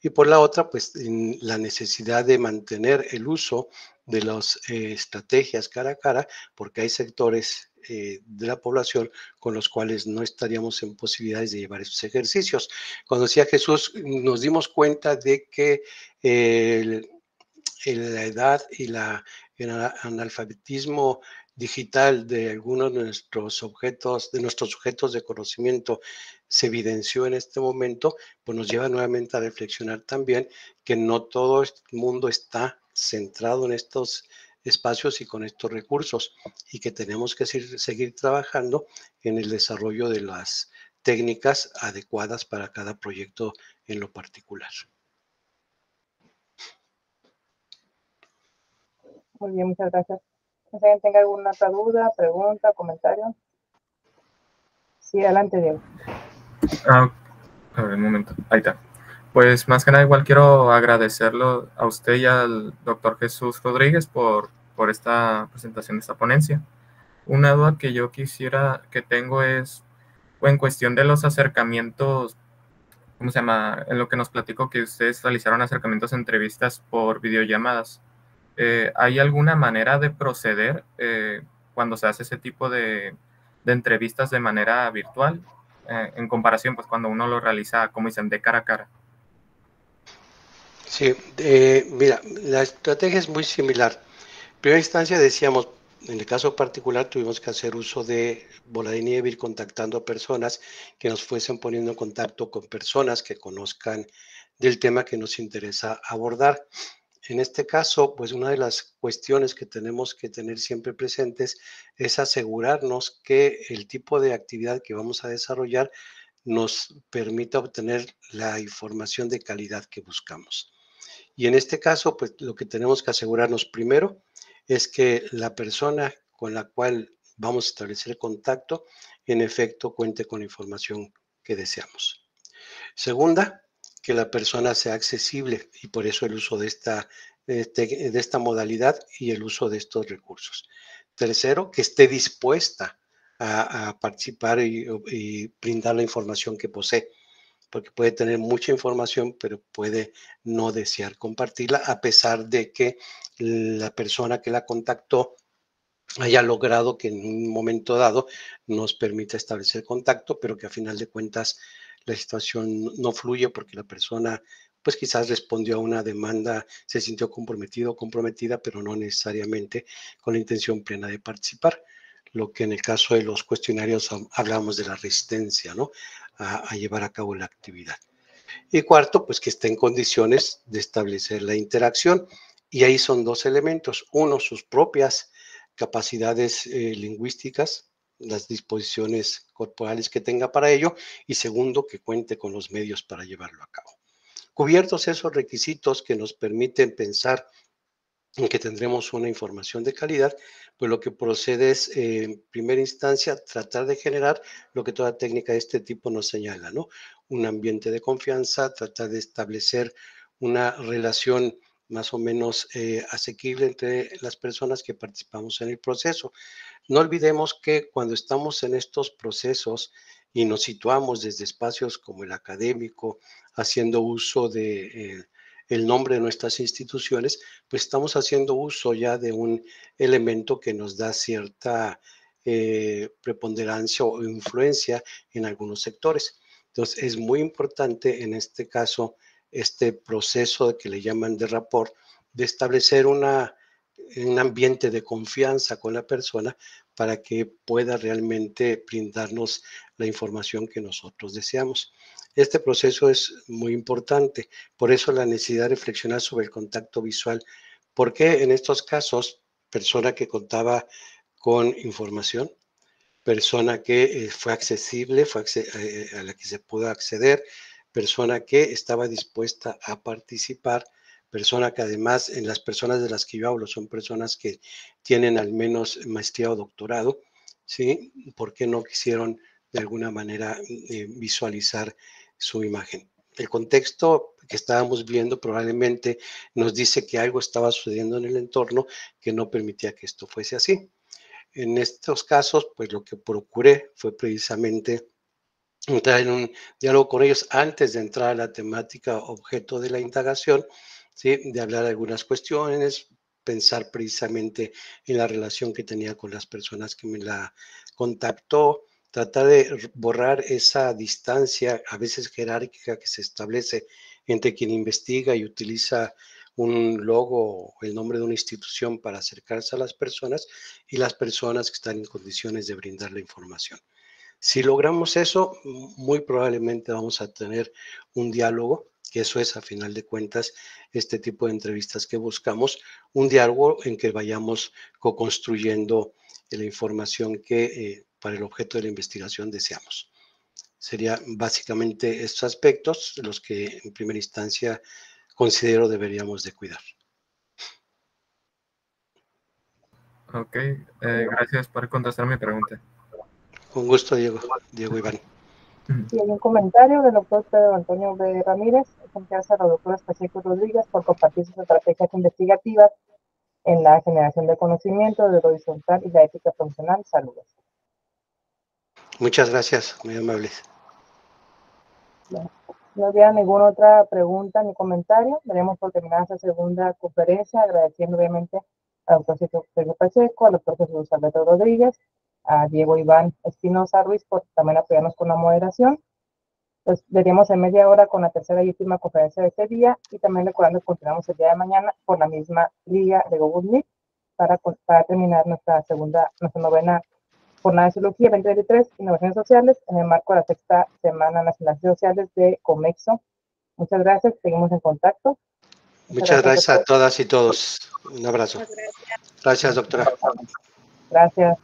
Speaker 3: Y por la otra, pues la necesidad de mantener el uso de las estrategias cara a cara, porque hay sectores de la población con los cuales no estaríamos en posibilidades de llevar estos ejercicios. Cuando decía Jesús, nos dimos cuenta de que la edad y el analfabetismo digital de algunos de nuestros sujetos de conocimiento se evidenció en este momento, pues nos lleva nuevamente a reflexionar también que no todo el mundo está centrado en estos espacios y con estos recursos, y que tenemos que seguir trabajando en el desarrollo de las técnicas adecuadas para cada proyecto en lo particular.
Speaker 1: Muy bien, muchas gracias. ¿Si alguien tenga alguna otra duda, pregunta, comentario? Sí, adelante, Diego.
Speaker 2: A ver, un momento. Ahí está. Pues más que nada igual quiero agradecerlo a usted y al doctor Jesús Rodríguez por esta presentación de esta ponencia. Una duda que yo que tengo es en cuestión de los acercamientos, ¿cómo se llama? En lo que nos platicó que ustedes realizaron acercamientos, entrevistas por videollamadas. ¿Hay alguna manera de proceder cuando se hace ese tipo de entrevistas de manera virtual? En comparación, pues cuando uno lo realiza, como dicen, de cara a cara.
Speaker 3: Sí, mira, la estrategia es muy similar. En primera instancia decíamos, en el caso particular tuvimos que hacer uso de bola de nieve, ir contactando a personas que nos fuesen poniendo en contacto con personas que conozcan del tema que nos interesa abordar. En este caso, pues una de las cuestiones que tenemos que tener siempre presentes es asegurarnos que el tipo de actividad que vamos a desarrollar nos permita obtener la información de calidad que buscamos. Y en este caso, pues lo que tenemos que asegurarnos primero es que la persona con la cual vamos a establecer contacto, en efecto, cuente con la información que deseamos. Segunda, que la persona sea accesible, y por eso el uso de esta modalidad y el uso de estos recursos. Tercero, que esté dispuesta a participar y brindar la información que posee, porque puede tener mucha información, pero puede no desear compartirla, a pesar de que la persona que la contactó haya logrado que en un momento dado nos permita establecer contacto, pero que a final de cuentas la situación no fluye porque la persona pues quizás respondió a una demanda, se sintió comprometido o comprometida, pero no necesariamente con la intención plena de participar. Lo que en el caso de los cuestionarios hablamos de la resistencia, ¿no? A llevar a cabo la actividad. Y cuarto, pues que esté en condiciones de establecer la interacción. Y ahí son dos elementos. Uno, sus propias capacidades lingüísticas, las disposiciones corporales que tenga para ello. Y segundo, que cuente con los medios para llevarlo a cabo. Cubiertos esos requisitos que nos permiten pensar en que tendremos una información de calidad, pues lo que procede es, en primera instancia, tratar de generar lo que toda técnica de este tipo nos señala, ¿no? Un ambiente de confianza, tratar de establecer una relación más o menos asequible entre las personas que participamos en el proceso. No olvidemos que cuando estamos en estos procesos y nos situamos desde espacios como el académico, haciendo uso de el nombre de nuestras instituciones, pues estamos haciendo uso ya de un elemento que nos da cierta preponderancia o influencia en algunos sectores. Entonces, es muy importante en este caso este proceso que le llaman de rapport, de establecer un ambiente de confianza con la persona para que pueda realmente brindarnos la información que nosotros deseamos. Este proceso es muy importante, por eso la necesidad de reflexionar sobre el contacto visual. ¿Por qué en estos casos, persona que contaba con información, persona que fue accesible, a la que se pudo acceder, persona que estaba dispuesta a participar, persona que además en las personas de las que yo hablo son personas que tienen al menos maestría o doctorado, ¿sí? ¿Por qué no quisieron de alguna manera visualizar su imagen? El contexto que estábamos viendo probablemente nos dice que algo estaba sucediendo en el entorno que no permitía que esto fuese así. En estos casos, pues lo que procuré fue precisamente entrar en un diálogo con ellos antes de entrar a la temática objeto de la indagación, ¿sí? De hablar de algunas cuestiones, pensar precisamente en la relación que tenía con las personas que me la contactó, tratar de borrar esa distancia, a veces jerárquica, que se establece entre quien investiga y utiliza un logo o el nombre de una institución para acercarse a las personas y las personas que están en condiciones de brindar la información. Si logramos eso, muy probablemente vamos a tener un diálogo, que eso es a final de cuentas este tipo de entrevistas que buscamos, un diálogo en que vayamos co-construyendo la información que para el objeto de la investigación deseamos. Serían básicamente estos aspectos los que en primera instancia considero deberíamos de cuidar.
Speaker 2: Ok, gracias por contestar mi pregunta.
Speaker 3: Con gusto, Diego Iván.
Speaker 1: Y hay un comentario del doctor Pedro Antonio B. Ramírez, confianza a la doctora Pacheco Rodríguez por compartir sus estrategias investigativas en la generación de conocimiento de lo horizontal y la ética profesional. Saludos.
Speaker 3: Muchas gracias, muy amables.
Speaker 1: No había ninguna otra pregunta ni comentario. Daremos por terminada esta segunda conferencia, agradeciendo obviamente al doctor Sergio Pacheco, al doctor Jesús Alberto Rodríguez, a Diego Iván Espinosa Ruiz por también apoyarnos con la moderación. Pues veremos en media hora con la tercera y última conferencia de este día, y también recordando que continuamos el día de mañana por la misma liga de Google Meet para terminar nuestra novena jornada de Sociología 2023, Innovaciones Sociales, en el marco de la sexta Semana Nacional de Sociales de Comexo. Muchas gracias, seguimos en contacto.
Speaker 3: Muchas gracias a todas y todos. Un abrazo. Gracias, doctora.
Speaker 1: Gracias,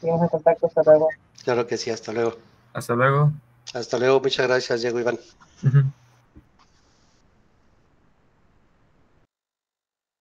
Speaker 1: seguimos en contacto, hasta luego.
Speaker 3: Claro que sí, hasta luego.
Speaker 2: Hasta luego.
Speaker 3: Hasta luego, muchas gracias, Diego Iván.